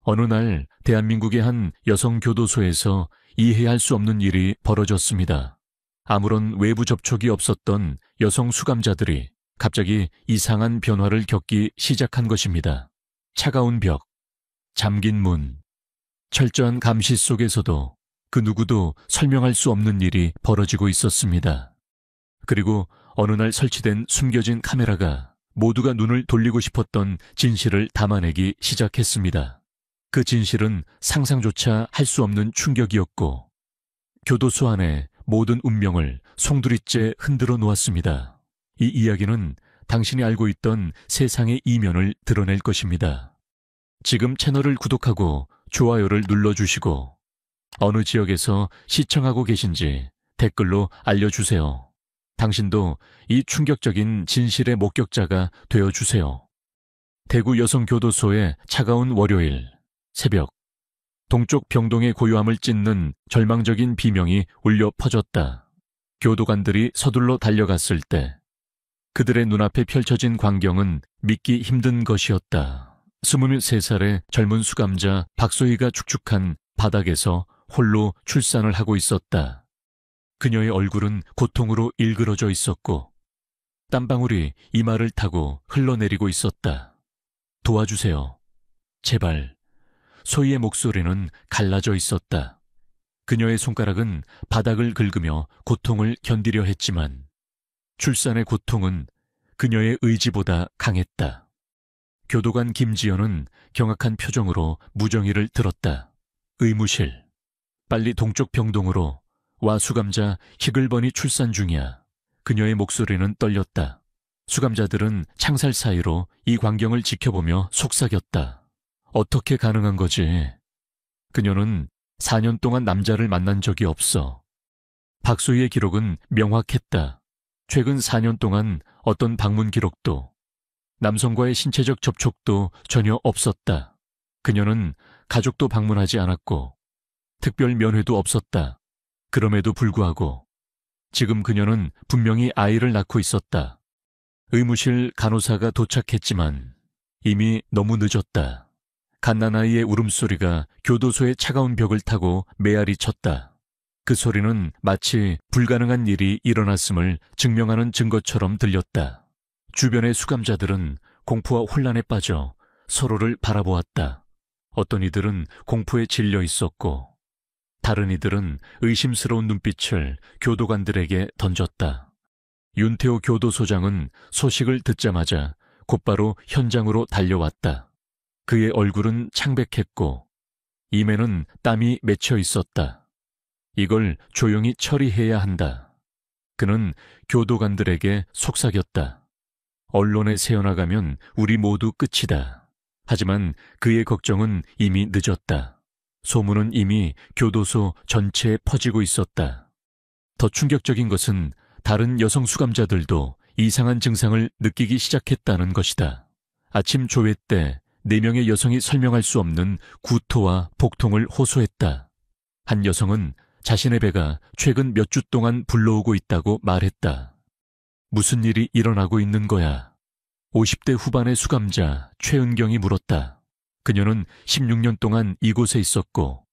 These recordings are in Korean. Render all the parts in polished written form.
어느 날 대한민국의 한 여성 교도소에서 이해할 수 없는 일이 벌어졌습니다. 아무런 외부 접촉이 없었던 여성 수감자들이 갑자기 이상한 변화를 겪기 시작한 것입니다. 차가운 벽, 잠긴 문, 철저한 감시 속에서도 그 누구도 설명할 수 없는 일이 벌어지고 있었습니다. 그리고 어느 날 설치된 숨겨진 카메라가 모두가 눈을 돌리고 싶었던 진실을 담아내기 시작했습니다. 그 진실은 상상조차 할 수 없는 충격이었고 교도소 안의 모든 운명을 송두리째 흔들어 놓았습니다. 이 이야기는 당신이 알고 있던 세상의 이면을 드러낼 것입니다. 지금 채널을 구독하고 좋아요를 눌러주시고 어느 지역에서 시청하고 계신지 댓글로 알려주세요. 당신도 이 충격적인 진실의 목격자가 되어주세요. 대구 여성교도소의 차가운 월요일 새벽, 동쪽 병동의 고요함을 찢는 절망적인 비명이 울려 퍼졌다. 교도관들이 서둘러 달려갔을 때 그들의 눈앞에 펼쳐진 광경은 믿기 힘든 것이었다. 23살의 젊은 수감자 박소희가 축축한 바닥에서 홀로 출산을 하고 있었다. 그녀의 얼굴은 고통으로 일그러져 있었고 땀방울이 이마를 타고 흘러내리고 있었다. 도와주세요. 제발. 소희의 목소리는 갈라져 있었다. 그녀의 손가락은 바닥을 긁으며 고통을 견디려 했지만 출산의 고통은 그녀의 의지보다 강했다. 교도관 김지연은 경악한 표정으로 무정의를 들었다. 의무실. 빨리 동쪽 병동으로 와. 수감자 희글번이 출산 중이야. 그녀의 목소리는 떨렸다. 수감자들은 창살 사이로 이 광경을 지켜보며 속삭였다. 어떻게 가능한 거지? 그녀는 4년 동안 남자를 만난 적이 없어. 박소희의 기록은 명확했다. 최근 4년 동안 어떤 방문 기록도, 남성과의 신체적 접촉도 전혀 없었다. 그녀는 가족도 방문하지 않았고 특별 면회도 없었다. 그럼에도 불구하고 지금 그녀는 분명히 아이를 낳고 있었다. 의무실 간호사가 도착했지만 이미 너무 늦었다. 갓난아이의 울음소리가 교도소의 차가운 벽을 타고 메아리 쳤다. 그 소리는 마치 불가능한 일이 일어났음을 증명하는 증거처럼 들렸다. 주변의 수감자들은 공포와 혼란에 빠져 서로를 바라보았다. 어떤 이들은 공포에 질려 있었고 다른 이들은 의심스러운 눈빛을 교도관들에게 던졌다. 윤태호 교도소장은 소식을 듣자마자 곧바로 현장으로 달려왔다. 그의 얼굴은 창백했고 입에는 땀이 맺혀 있었다. 이걸 조용히 처리해야 한다. 그는 교도관들에게 속삭였다. 언론에 새어나가면 우리 모두 끝이다. 하지만 그의 걱정은 이미 늦었다. 소문은 이미 교도소 전체에 퍼지고 있었다. 더 충격적인 것은 다른 여성 수감자들도 이상한 증상을 느끼기 시작했다는 것이다. 아침 조회 때 4명의 여성이 설명할 수 없는 구토와 복통을 호소했다. 한 여성은 자신의 배가 최근 몇 주 동안 불러오고 있다고 말했다. 무슨 일이 일어나고 있는 거야? 50대 후반의 수감자 최은경이 물었다. 그녀는 16년 동안 이곳에 있었고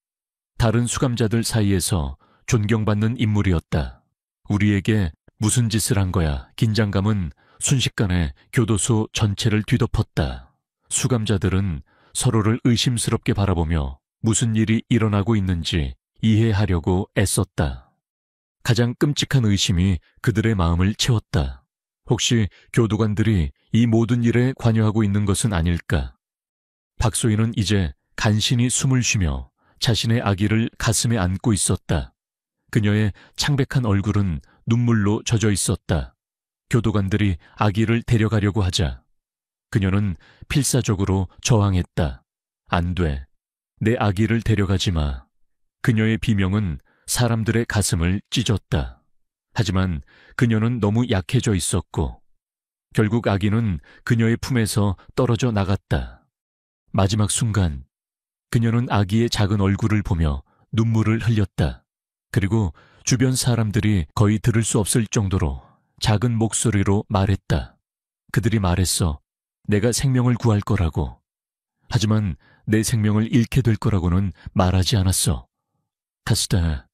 다른 수감자들 사이에서 존경받는 인물이었다. 우리에게 무슨 짓을 한 거야? 긴장감은 순식간에 교도소 전체를 뒤덮었다. 수감자들은 서로를 의심스럽게 바라보며 무슨 일이 일어나고 있는지 이해하려고 애썼다. 가장 끔찍한 의심이 그들의 마음을 채웠다. 혹시 교도관들이 이 모든 일에 관여하고 있는 것은 아닐까? 박소희는 이제 간신히 숨을 쉬며 자신의 아기를 가슴에 안고 있었다. 그녀의 창백한 얼굴은 눈물로 젖어 있었다. 교도관들이 아기를 데려가려고 하자 그녀는 필사적으로 저항했다. 안 돼. 내 아기를 데려가지 마. 그녀의 비명은 사람들의 가슴을 찢었다. 하지만 그녀는 너무 약해져 있었고 결국 아기는 그녀의 품에서 떨어져 나갔다. 마지막 순간 그녀는 아기의 작은 얼굴을 보며 눈물을 흘렸다. 그리고 주변 사람들이 거의 들을 수 없을 정도로 작은 목소리로 말했다. 그들이 말했어. 내가 생명을 구할 거라고. 하지만 내 생명을 잃게 될 거라고는 말하지 않았어. 카스다.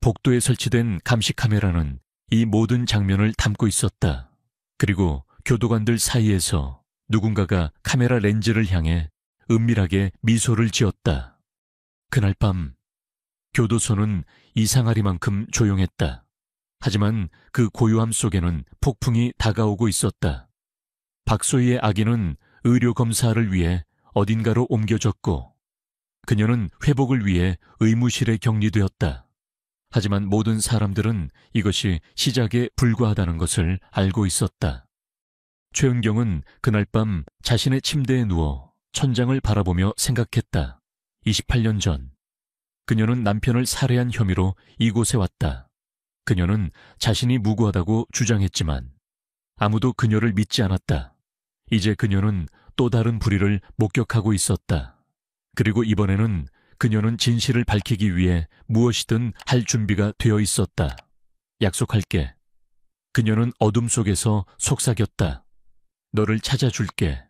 복도에 설치된 감시 카메라는 이 모든 장면을 담고 있었다. 그리고 교도관들 사이에서 누군가가 카메라 렌즈를 향해 은밀하게 미소를 지었다. 그날 밤 교도소는 이상하리만큼 조용했다. 하지만 그 고요함 속에는 폭풍이 다가오고 있었다. 박소희의 아기는 의료검사를 위해 어딘가로 옮겨졌고 그녀는 회복을 위해 의무실에 격리되었다. 하지만 모든 사람들은 이것이 시작에 불과하다는 것을 알고 있었다. 최은경은 그날 밤 자신의 침대에 누워 천장을 바라보며 생각했다. 28년 전 그녀는 남편을 살해한 혐의로 이곳에 왔다. 그녀는 자신이 무고하다고 주장했지만 아무도 그녀를 믿지 않았다. 이제 그녀는 또 다른 불의를 목격하고 있었다. 그리고 이번에는 그녀는 진실을 밝히기 위해 무엇이든 할 준비가 되어 있었다. 약속할게. 그녀는 어둠 속에서 속삭였다. 너를 찾아줄게.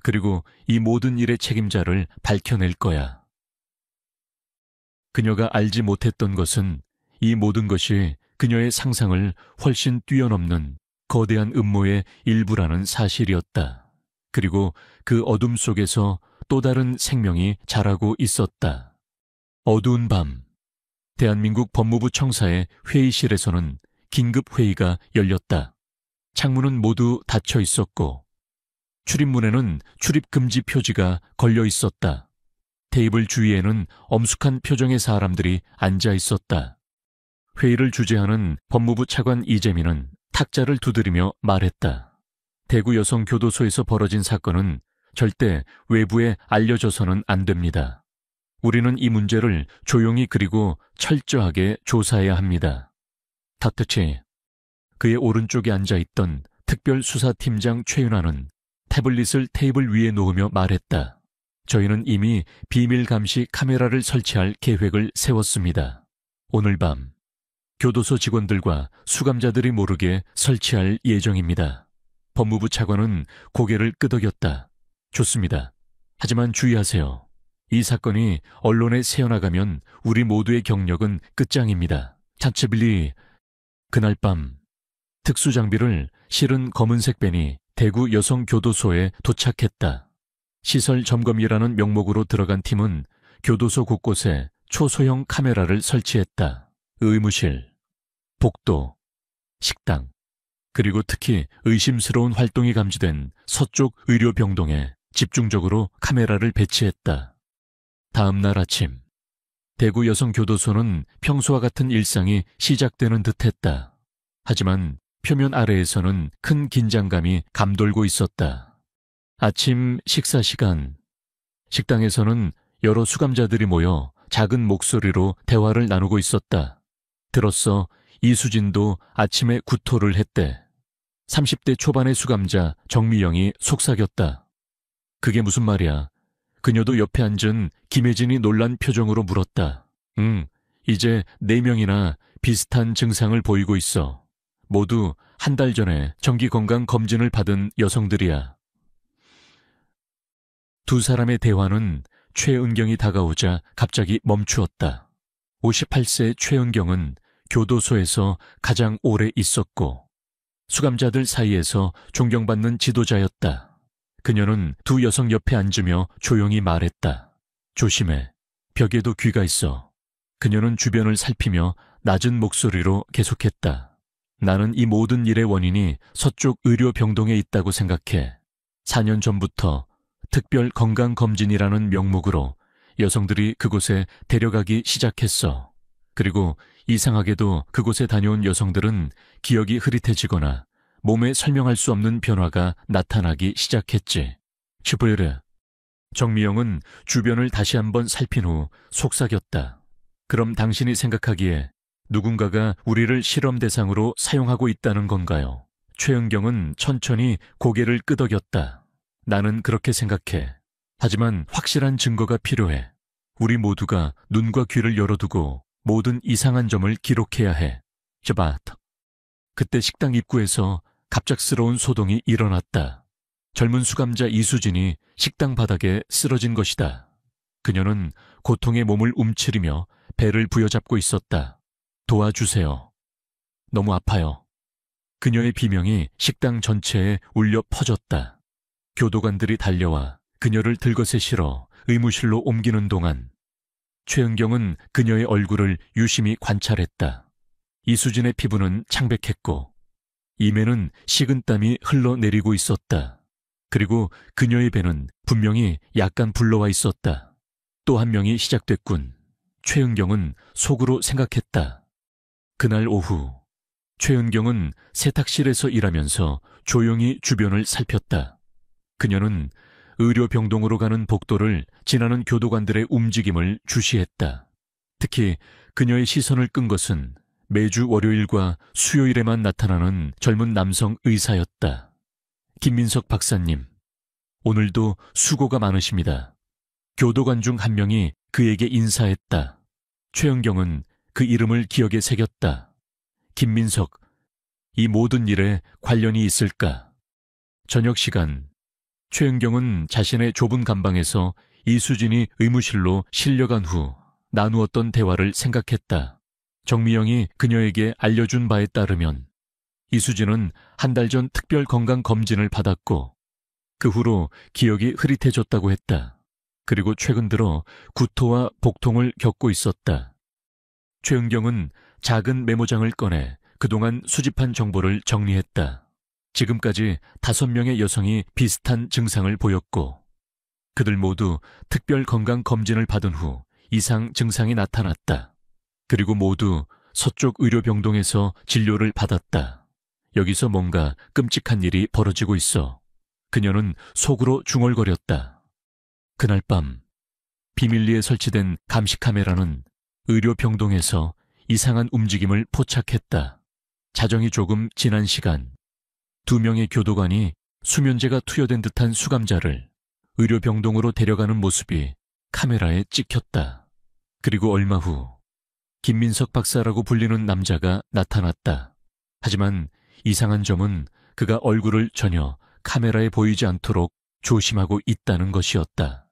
그리고 이 모든 일의 책임자를 밝혀낼 거야. 그녀가 알지 못했던 것은 이 모든 것이 그녀의 상상을 훨씬 뛰어넘는 거대한 음모의 일부라는 사실이었다. 그리고 그 어둠 속에서 또 다른 생명이 자라고 있었다. 어두운 밤, 대한민국 법무부 청사의 회의실에서는 긴급 회의가 열렸다. 창문은 모두 닫혀 있었고 출입문에는 출입 금지 표지가 걸려 있었다. 테이블 주위에는 엄숙한 표정의 사람들이 앉아 있었다. 회의를 주재하는 법무부 차관 이재민은 탁자를 두드리며 말했다. 대구 여성교도소에서 벌어진 사건은 절대 외부에 알려져서는 안 됩니다. 우리는 이 문제를 조용히 그리고 철저하게 조사해야 합니다. 닥터치, 그의 오른쪽에 앉아있던 특별수사팀장 최윤아는 태블릿을 테이블 위에 놓으며 말했다. 저희는 이미 비밀 감시 카메라를 설치할 계획을 세웠습니다. 오늘 밤 교도소 직원들과 수감자들이 모르게 설치할 예정입니다. 법무부 차관은 고개를 끄덕였다. 좋습니다. 하지만 주의하세요. 이 사건이 언론에 새어나가면 우리 모두의 경력은 끝장입니다. 차츠빌리. 그날 밤 특수장비를 실은 검은색 밴이 대구 여성교도소에 도착했다. 시설 점검이라는 명목으로 들어간 팀은 교도소 곳곳에 초소형 카메라를 설치했다. 의무실, 복도, 식당, 그리고 특히 의심스러운 활동이 감지된 서쪽 의료병동에 집중적으로 카메라를 배치했다. 다음 날 아침, 대구 여성교도소는 평소와 같은 일상이 시작되는 듯했다. 하지만 표면 아래에서는 큰 긴장감이 감돌고 있었다. 아침 식사 시간, 식당에서는 여러 수감자들이 모여 작은 목소리로 대화를 나누고 있었다. 들었어, 이수진도 아침에 구토를 했대. 30대 초반의 수감자 정미영이 속삭였다. 그게 무슨 말이야? 그녀도 옆에 앉은 김혜진이 놀란 표정으로 물었다. 이제 4명이나 비슷한 증상을 보이고 있어. 모두 한 달 전에 정기건강검진을 받은 여성들이야. 두 사람의 대화는 최은경이 다가오자 갑자기 멈추었다. 58세 최은경은 교도소에서 가장 오래 있었고 수감자들 사이에서 존경받는 지도자였다. 그녀는 두 여성 옆에 앉으며 조용히 말했다. 조심해. 벽에도 귀가 있어. 그녀는 주변을 살피며 낮은 목소리로 계속했다. 나는 이 모든 일의 원인이 서쪽 의료병동에 있다고 생각해. 4년 전부터 특별 건강검진이라는 명목으로 여성들이 그곳에 데려가기 시작했어. 그리고 이상하게도 그곳에 다녀온 여성들은 기억이 흐릿해지거나 몸에 설명할 수 없는 변화가 나타나기 시작했지. 슈브르. 정미영은 주변을 다시 한번 살핀 후 속삭였다. 그럼 당신이 생각하기에 누군가가 우리를 실험 대상으로 사용하고 있다는 건가요? 최은경은 천천히 고개를 끄덕였다. 나는 그렇게 생각해. 하지만 확실한 증거가 필요해. 우리 모두가 눈과 귀를 열어두고 모든 이상한 점을 기록해야 해. 샤바트. 그때 식당 입구에서 갑작스러운 소동이 일어났다. 젊은 수감자 이수진이 식당 바닥에 쓰러진 것이다. 그녀는 고통의 몸을 움츠리며 배를 부여잡고 있었다. 도와주세요. 너무 아파요. 그녀의 비명이 식당 전체에 울려 퍼졌다. 교도관들이 달려와 그녀를 들것에 실어 의무실로 옮기는 동안 최은경은 그녀의 얼굴을 유심히 관찰했다. 이수진의 피부는 창백했고 이매는 식은땀이 흘러내리고 있었다. 그리고 그녀의 배는 분명히 약간 불러와 있었다. 또 한 명이 시작됐군. 최은경은 속으로 생각했다. 그날 오후 최은경은 세탁실에서 일하면서 조용히 주변을 살폈다. 그녀는 의료병동으로 가는 복도를 지나는 교도관들의 움직임을 주시했다. 특히 그녀의 시선을 끈 것은 매주 월요일과 수요일에만 나타나는 젊은 남성 의사였다. 김민석 박사님, 오늘도 수고가 많으십니다. 교도관 중 한 명이 그에게 인사했다. 최은경은 그 이름을 기억에 새겼다. 김민석, 이 모든 일에 관련이 있을까? 저녁 시간, 최은경은 자신의 좁은 감방에서 이수진이 의무실로 실려간 후 나누었던 대화를 생각했다. 정미영이 그녀에게 알려준 바에 따르면 이수진은 한 달 전 특별 건강 검진을 받았고 그 후로 기억이 흐릿해졌다고 했다. 그리고 최근 들어 구토와 복통을 겪고 있었다. 최은경은 작은 메모장을 꺼내 그동안 수집한 정보를 정리했다. 지금까지 5명의 여성이 비슷한 증상을 보였고 그들 모두 특별 건강 검진을 받은 후 이상 증상이 나타났다. 그리고 모두 서쪽 의료병동에서 진료를 받았다. 여기서 뭔가 끔찍한 일이 벌어지고 있어. 그녀는 속으로 중얼거렸다. 그날 밤 비밀리에 설치된 감시 카메라는 의료병동에서 이상한 움직임을 포착했다. 자정이 조금 지난 시간 2명의 교도관이 수면제가 투여된 듯한 수감자를 의료병동으로 데려가는 모습이 카메라에 찍혔다. 그리고 얼마 후 김민석 박사라고 불리는 남자가 나타났다. 하지만 이상한 점은 그가 얼굴을 전혀 카메라에 보이지 않도록 조심하고 있다는 것이었다.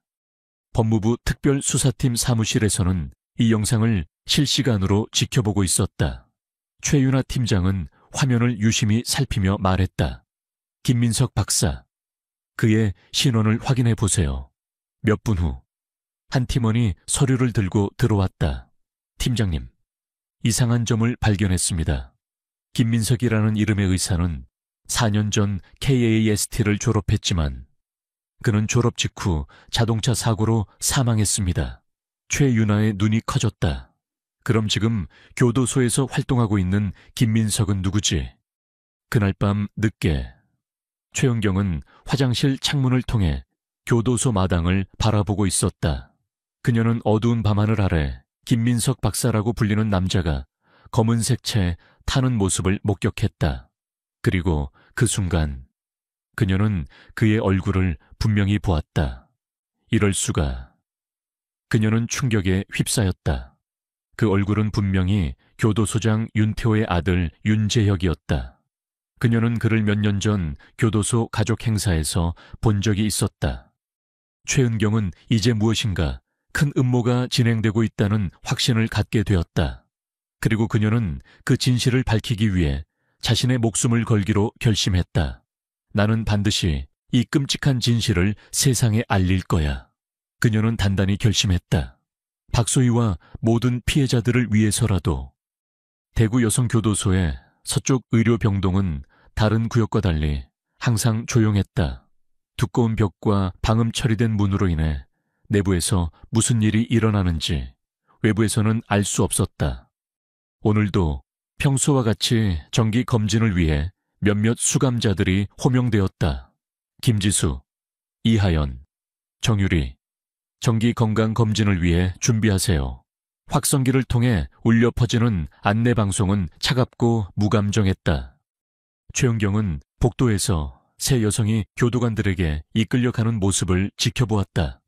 법무부 특별수사팀 사무실에서는 이 영상을 실시간으로 지켜보고 있었다. 최윤아 팀장은 화면을 유심히 살피며 말했다. 김민석 박사, 그의 신원을 확인해 보세요. 몇 분 후, 한 팀원이 서류를 들고 들어왔다. 팀장님, 이상한 점을 발견했습니다. 김민석이라는 이름의 의사는 4년 전 KAST를 졸업했지만 그는 졸업 직후 자동차 사고로 사망했습니다. 최윤아의 눈이 커졌다. 그럼 지금 교도소에서 활동하고 있는 김민석은 누구지? 그날 밤 늦게 최은경은 화장실 창문을 통해 교도소 마당을 바라보고 있었다. 그녀는 어두운 밤하늘 아래 김민석 박사라고 불리는 남자가 검은색 차에 타는 모습을 목격했다. 그리고 그 순간 그녀는 그의 얼굴을 분명히 보았다. 이럴 수가. 그녀는 충격에 휩싸였다. 그 얼굴은 분명히 교도소장 윤태호의 아들 윤재혁이었다. 그녀는 그를 몇 년 전 교도소 가족 행사에서 본 적이 있었다. 최은경은 이제 무엇인가 큰 음모가 진행되고 있다는 확신을 갖게 되었다. 그리고 그녀는 그 진실을 밝히기 위해 자신의 목숨을 걸기로 결심했다. 나는 반드시 이 끔찍한 진실을 세상에 알릴 거야. 그녀는 단단히 결심했다. 박소희와 모든 피해자들을 위해서라도. 대구 여성교도소의 서쪽 의료병동은 다른 구역과 달리 항상 조용했다. 두꺼운 벽과 방음 처리된 문으로 인해 내부에서 무슨 일이 일어나는지 외부에서는 알 수 없었다. 오늘도 평소와 같이 정기 검진을 위해 몇몇 수감자들이 호명되었다. 김지수, 이하연, 정유리, 정기 건강 검진을 위해 준비하세요. 확성기를 통해 울려 퍼지는 안내방송은 차갑고 무감정했다. 최은경은 복도에서 세 여성이 교도관들에게 이끌려가는 모습을 지켜보았다.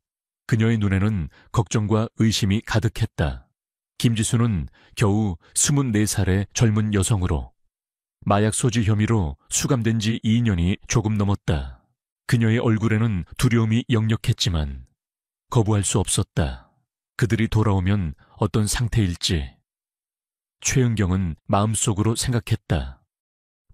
그녀의 눈에는 걱정과 의심이 가득했다. 김지수는 겨우 24살의 젊은 여성으로 마약 소지 혐의로 수감된 지 2년이 조금 넘었다. 그녀의 얼굴에는 두려움이 역력했지만 거부할 수 없었다. 그들이 돌아오면 어떤 상태일지. 최은경은 마음속으로 생각했다.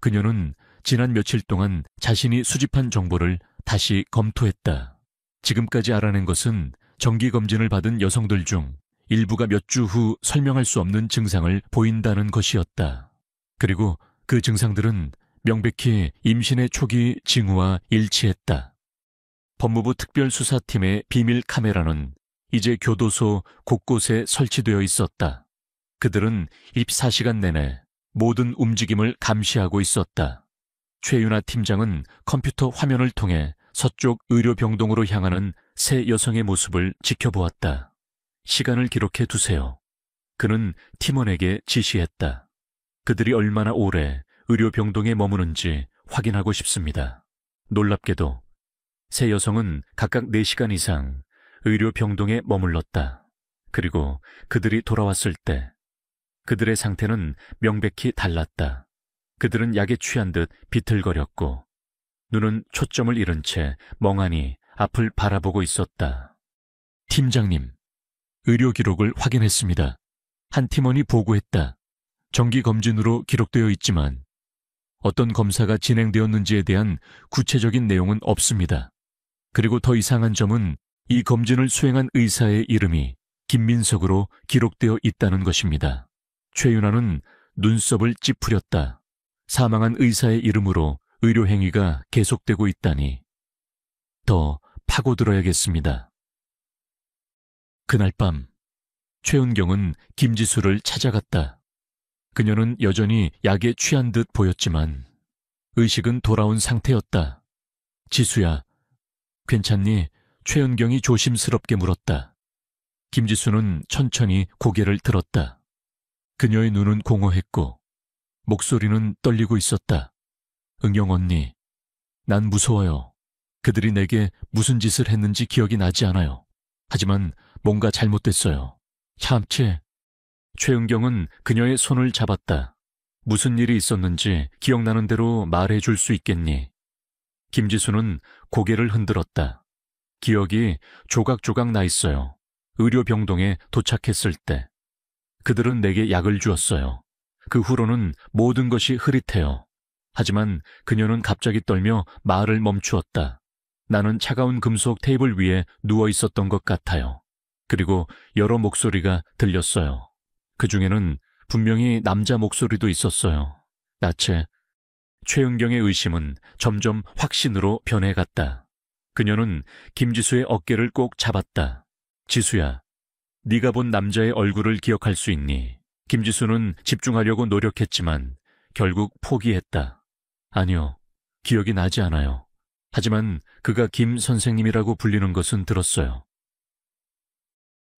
그녀는 지난 며칠 동안 자신이 수집한 정보를 다시 검토했다. 지금까지 알아낸 것은 정기검진을 받은 여성들 중 일부가 몇 주 후 설명할 수 없는 증상을 보인다는 것이었다. 그리고 그 증상들은 명백히 임신의 초기 징후와 일치했다. 법무부 특별수사팀의 비밀 카메라는 이제 교도소 곳곳에 설치되어 있었다. 그들은 24시간 내내 모든 움직임을 감시하고 있었다. 최윤아 팀장은 컴퓨터 화면을 통해 서쪽 의료병동으로 향하는 세 여성의 모습을 지켜보았다. 시간을 기록해 두세요. 그는 팀원에게 지시했다. 그들이 얼마나 오래 의료병동에 머무는지 확인하고 싶습니다. 놀랍게도 세 여성은 각각 4시간 이상 의료병동에 머물렀다. 그리고 그들이 돌아왔을 때 그들의 상태는 명백히 달랐다. 그들은 약에 취한 듯 비틀거렸고 눈은 초점을 잃은 채 멍하니 앞을 바라보고 있었다. 팀장님, 의료 기록을 확인했습니다. 한 팀원이 보고했다. 정기검진으로 기록되어 있지만 어떤 검사가 진행되었는지에 대한 구체적인 내용은 없습니다. 그리고 더 이상한 점은 이 검진을 수행한 의사의 이름이 김민석으로 기록되어 있다는 것입니다. 최윤아는 눈썹을 찌푸렸다. 사망한 의사의 이름으로 의료행위가 계속되고 있다니 더 파고들어야겠습니다. 그날 밤 최은경은 김지수를 찾아갔다. 그녀는 여전히 약에 취한 듯 보였지만 의식은 돌아온 상태였다. 지수야, 괜찮니? 최은경이 조심스럽게 물었다. 김지수는 천천히 고개를 들었다. 그녀의 눈은 공허했고 목소리는 떨리고 있었다. 은경 언니, 난 무서워요. 그들이 내게 무슨 짓을 했는지 기억이 나지 않아요. 하지만 뭔가 잘못됐어요. 참치. 최은경은 그녀의 손을 잡았다. 무슨 일이 있었는지 기억나는 대로 말해줄 수 있겠니? 김지수는 고개를 흔들었다. 기억이 조각조각 나 있어요. 의료병동에 도착했을 때. 그들은 내게 약을 주었어요. 그 후로는 모든 것이 흐릿해요. 하지만 그녀는 갑자기 떨며 말을 멈추었다. 나는 차가운 금속 테이블 위에 누워 있었던 것 같아요. 그리고 여러 목소리가 들렸어요. 그 중에는 분명히 남자 목소리도 있었어요. 나체. 최은경의 의심은 점점 확신으로 변해갔다. 그녀는 김지수의 어깨를 꼭 잡았다. 지수야, 네가 본 남자의 얼굴을 기억할 수 있니? 김지수는 집중하려고 노력했지만 결국 포기했다. 아니요, 기억이 나지 않아요. 하지만 그가 김 선생님이라고 불리는 것은 들었어요.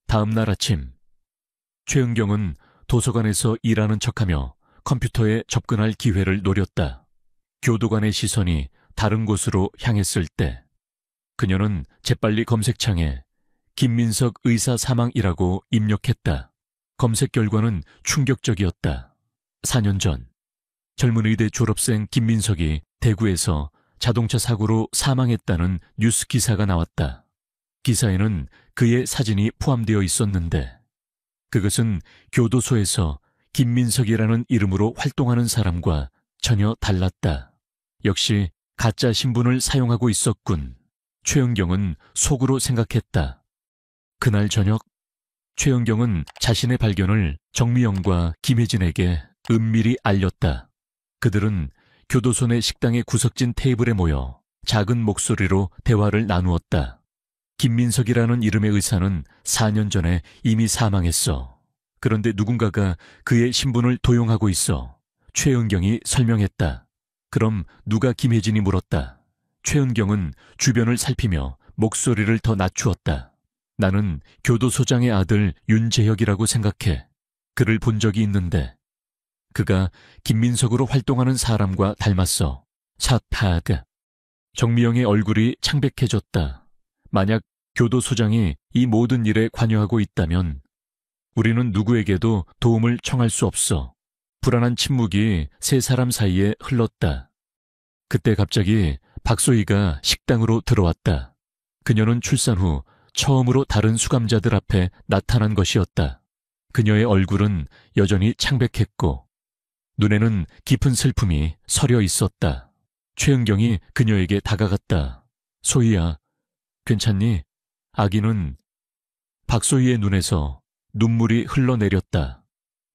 다음 날 아침, 최은경은 도서관에서 일하는 척하며 컴퓨터에 접근할 기회를 노렸다. 교도관의 시선이 다른 곳으로 향했을 때 그녀는 재빨리 검색창에 김민석 의사 사망이라고 입력했다. 검색 결과는 충격적이었다. 4년 전 젊은 의대 졸업생 김민석이 대구에서 자동차 사고로 사망했다는 뉴스 기사가 나왔다. 기사에는 그의 사진이 포함되어 있었는데 그것은 교도소에서 김민석이라는 이름으로 활동하는 사람과 전혀 달랐다. 역시 가짜 신분을 사용하고 있었군. 최은경은 속으로 생각했다. 그날 저녁 최은경은 자신의 발견을 정미영과 김혜진에게 은밀히 알렸다. 그들은 교도소 내 식당의 구석진 테이블에 모여 작은 목소리로 대화를 나누었다. 김민석이라는 이름의 의사는 4년 전에 이미 사망했어. 그런데 누군가가 그의 신분을 도용하고 있어. 최은경이 설명했다. 그럼 누가 김혜진이 물었다. 최은경은 주변을 살피며 목소리를 더 낮추었다. 나는 교도소장의 아들 윤재혁이라고 생각해. 그를 본 적이 있는데 그가 김민석으로 활동하는 사람과 닮았어. 샷하드. 정미영의 얼굴이 창백해졌다. 만약 교도소장이 이 모든 일에 관여하고 있다면 우리는 누구에게도 도움을 청할 수 없어. 불안한 침묵이 세 사람 사이에 흘렀다. 그때 갑자기 박소희가 식당으로 들어왔다. 그녀는 출산 후 처음으로 다른 수감자들 앞에 나타난 것이었다. 그녀의 얼굴은 여전히 창백했고 눈에는 깊은 슬픔이 서려 있었다. 최은경이 그녀에게 다가갔다. 소희야, 괜찮니? 아기는... 박소희의 눈에서 눈물이 흘러내렸다.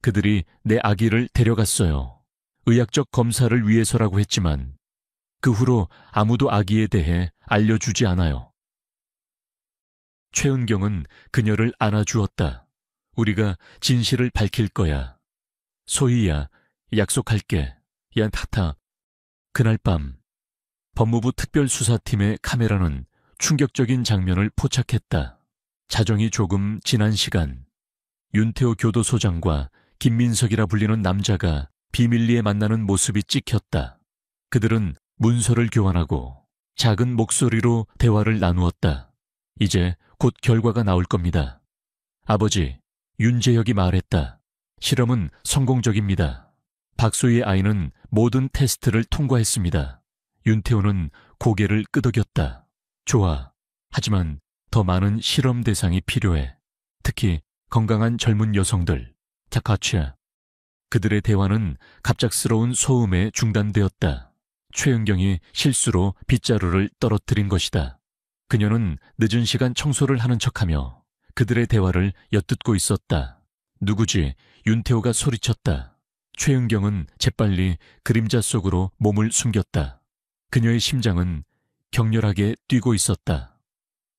그들이 내 아기를 데려갔어요. 의학적 검사를 위해서라고 했지만 그 후로 아무도 아기에 대해 알려주지 않아요. 최은경은 그녀를 안아주었다. 우리가 진실을 밝힐 거야. 소희야, 약속할게. 야, 타타. 그날 밤 법무부 특별수사팀의 카메라는 충격적인 장면을 포착했다. 자정이 조금 지난 시간, 윤태호 교도소장과 김민석이라 불리는 남자가 비밀리에 만나는 모습이 찍혔다. 그들은 문서를 교환하고 작은 목소리로 대화를 나누었다. 이제 곧 결과가 나올 겁니다. 아버지, 윤재혁이 말했다. 실험은 성공적입니다. 박소희의 아이는 모든 테스트를 통과했습니다. 윤태호는 고개를 끄덕였다. 좋아. 하지만 더 많은 실험 대상이 필요해. 특히 건강한 젊은 여성들. 자카치아. 그들의 대화는 갑작스러운 소음에 중단되었다. 최은경이 실수로 빗자루를 떨어뜨린 것이다. 그녀는 늦은 시간 청소를 하는 척하며 그들의 대화를 엿듣고 있었다. 누구지? 윤태호가 소리쳤다. 최은경은 재빨리 그림자 속으로 몸을 숨겼다. 그녀의 심장은 격렬하게 뛰고 있었다.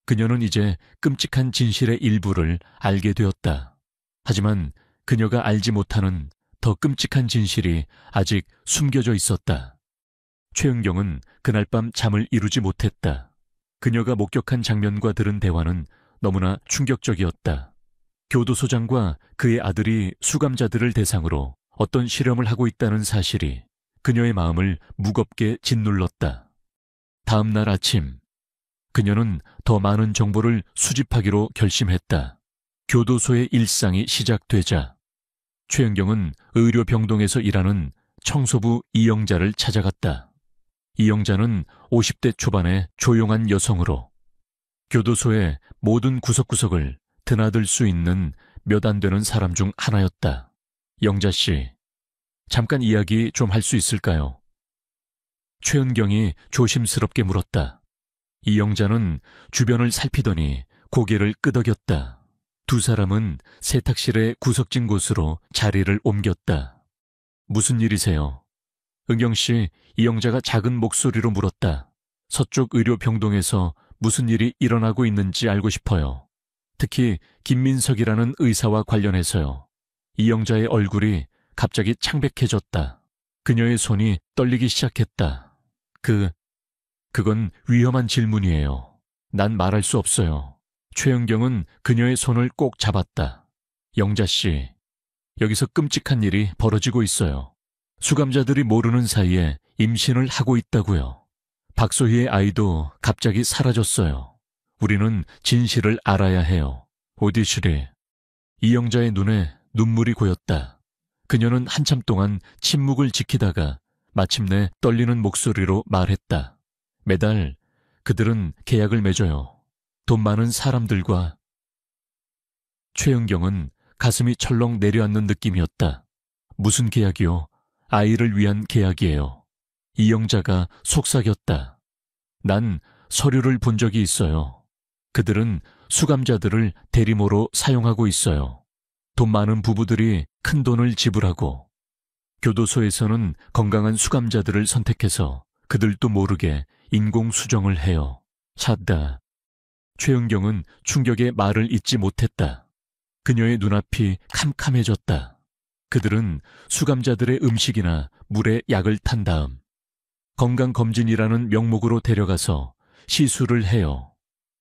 그녀는 이제 끔찍한 진실의 일부를 알게 되었다. 하지만 그녀가 알지 못하는 더 끔찍한 진실이 아직 숨겨져 있었다. 최은경은 그날 밤 잠을 이루지 못했다. 그녀가 목격한 장면과 들은 대화는 너무나 충격적이었다. 교도소장과 그의 아들이 수감자들을 대상으로 어떤 실험을 하고 있다는 사실이 그녀의 마음을 무겁게 짓눌렀다. 다음 날 아침, 그녀는 더 많은 정보를 수집하기로 결심했다. 교도소의 일상이 시작되자 최은경은 의료병동에서 일하는 청소부 이영자를 찾아갔다. 이영자는 50대 초반의 조용한 여성으로 교도소의 모든 구석구석을 드나들 수 있는 몇 안 되는 사람 중 하나였다. 영자 씨, 잠깐 이야기 좀 할 수 있을까요? 최은경이 조심스럽게 물었다. 이영자는 주변을 살피더니 고개를 끄덕였다. 두 사람은 세탁실의 구석진 곳으로 자리를 옮겼다. 무슨 일이세요? 은경씨, 이영자가 작은 목소리로 물었다. 서쪽 의료병동에서 무슨 일이 일어나고 있는지 알고 싶어요. 특히 김민석이라는 의사와 관련해서요. 이영자의 얼굴이 갑자기 창백해졌다. 그녀의 손이 떨리기 시작했다. 그건 위험한 질문이에요. 난 말할 수 없어요. 최은경은 그녀의 손을 꼭 잡았다. 영자씨, 여기서 끔찍한 일이 벌어지고 있어요. 수감자들이 모르는 사이에 임신을 하고 있다고요. 박소희의 아이도 갑자기 사라졌어요. 우리는 진실을 알아야 해요. 오디슈리. 이영자의 눈에 눈물이 고였다. 그녀는 한참 동안 침묵을 지키다가 마침내 떨리는 목소리로 말했다. 매달 그들은 계약을 맺어요. 돈 많은 사람들과. 최은경은 가슴이 철렁 내려앉는 느낌이었다. 무슨 계약이요? 아이를 위한 계약이에요. 이영자가 속삭였다. 난 서류를 본 적이 있어요. 그들은 수감자들을 대리모로 사용하고 있어요. 돈 많은 부부들이 큰 돈을 지불하고 교도소에서는 건강한 수감자들을 선택해서 그들도 모르게 인공수정을 해요. 찾다. 최은경은 충격에 말을 잇지 못했다. 그녀의 눈앞이 캄캄해졌다. 그들은 수감자들의 음식이나 물에 약을 탄 다음 건강검진이라는 명목으로 데려가서 시술을 해요.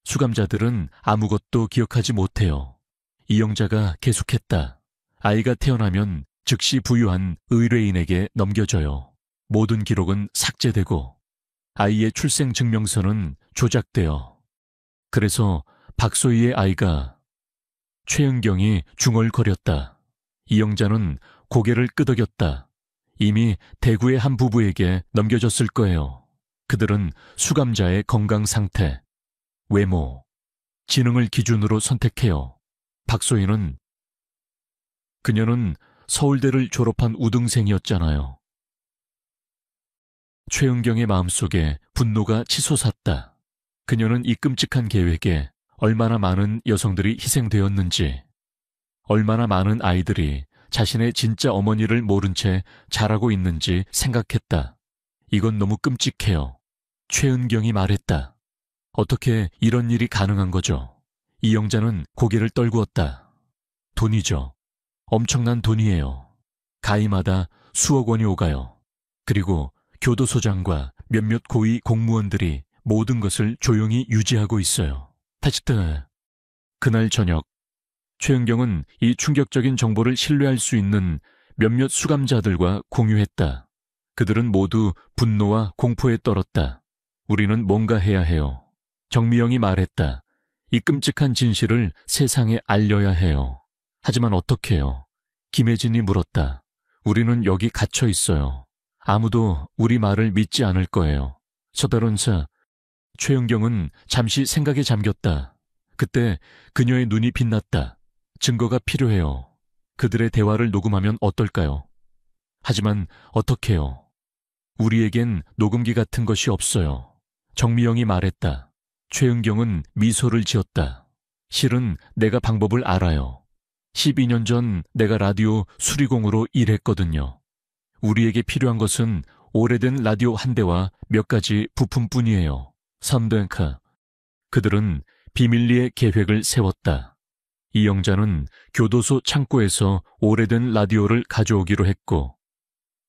수감자들은 아무것도 기억하지 못해요. 이영자가 계속했다. 아이가 태어나면 즉시 부유한 의뢰인에게 넘겨져요. 모든 기록은 삭제되고 아이의 출생증명서는 조작되어. 그래서 박소희의 아이가... 최은경이 중얼거렸다. 이영자는 고개를 끄덕였다. 이미 대구의 한 부부에게 넘겨졌을 거예요. 그들은 수감자의 건강 상태, 외모, 지능을 기준으로 선택해요. 박소희는 그녀는 서울대를 졸업한 우등생이었잖아요. 최은경의 마음속에 분노가 치솟았다. 그녀는 이 끔찍한 계획에 얼마나 많은 여성들이 희생되었는지, 얼마나 많은 아이들이 자신의 진짜 어머니를 모른 채 자라고 있는지 생각했다. 이건 너무 끔찍해요. 최은경이 말했다. 어떻게 이런 일이 가능한 거죠? 이영자는 고개를 떨구었다. 돈이죠. 엄청난 돈이에요. 가이마다 수억 원이 오가요. 그리고 교도소장과 몇몇 고위 공무원들이 모든 것을 조용히 유지하고 있어요. 타치트. 그날 저녁, 최은경은 이 충격적인 정보를 신뢰할 수 있는 몇몇 수감자들과 공유했다. 그들은 모두 분노와 공포에 떨었다. 우리는 뭔가 해야 해요. 정미영이 말했다. 이 끔찍한 진실을 세상에 알려야 해요. 하지만 어떻게요? 김혜진이 물었다. 우리는 여기 갇혀 있어요. 아무도 우리 말을 믿지 않을 거예요. 서다론사. 최은경은 잠시 생각에 잠겼다. 그때 그녀의 눈이 빛났다. 증거가 필요해요. 그들의 대화를 녹음하면 어떨까요? 하지만 어떡해요? 우리에겐 녹음기 같은 것이 없어요. 정미영이 말했다. 최은경은 미소를 지었다. 실은 내가 방법을 알아요. 12년 전 내가 라디오 수리공으로 일했거든요. 우리에게 필요한 것은 오래된 라디오 한 대와 몇 가지 부품뿐이에요. 삼den카. 그들은 비밀리에 계획을 세웠다. 이영자는 교도소 창고에서 오래된 라디오를 가져오기로 했고,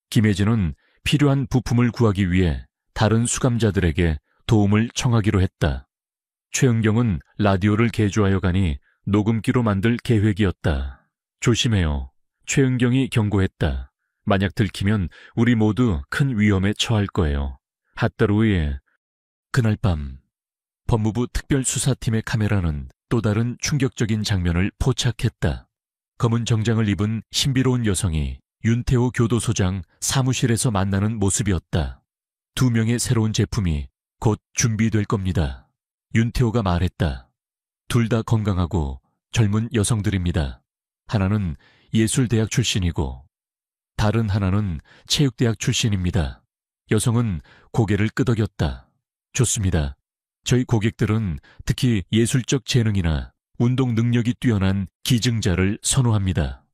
김혜진은 필요한 부품을 구하기 위해 다른 수감자들에게 도움을 청하기로 했다. 최은경은 라디오를 개조하여 가니 녹음기로 만들 계획이었다. 조심해요. 최은경이 경고했다. 만약 들키면 우리 모두 큰 위험에 처할 거예요. 핫다루에. 그날 밤 법무부 특별수사팀의 카메라는 또 다른 충격적인 장면을 포착했다. 검은 정장을 입은 신비로운 여성이 윤태호 교도소장 사무실에서 만나는 모습이었다. 2명의 새로운 제품이 곧 준비될 겁니다. 윤태호가 말했다. 둘 다 건강하고 젊은 여성들입니다. 하나는 예술대학 출신이고 다른 하나는 체육대학 출신입니다. 여성은 고개를 끄덕였다. 좋습니다. 저희 고객들은 특히 예술적 재능이나 운동 능력이 뛰어난 기증자를 선호합니다.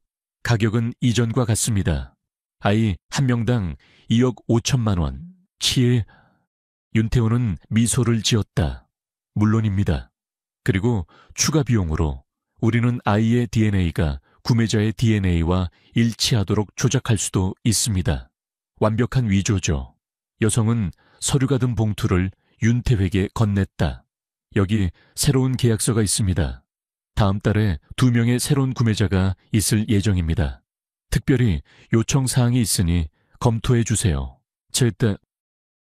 가격은 이전과 같습니다. 아이 한 명당 2억 5천만 원. 윤태호는 미소를 지었다. 물론입니다. 그리고 추가 비용으로 우리는 아이의 DNA가 구매자의 DNA와 일치하도록 조작할 수도 있습니다. 완벽한 위조죠. 여성은 서류가 든 봉투를 윤태호에게 건넸다. 여기 새로운 계약서가 있습니다. 다음 달에 2명의 새로운 구매자가 있을 예정입니다. 특별히 요청 사항이 있으니 검토해 주세요.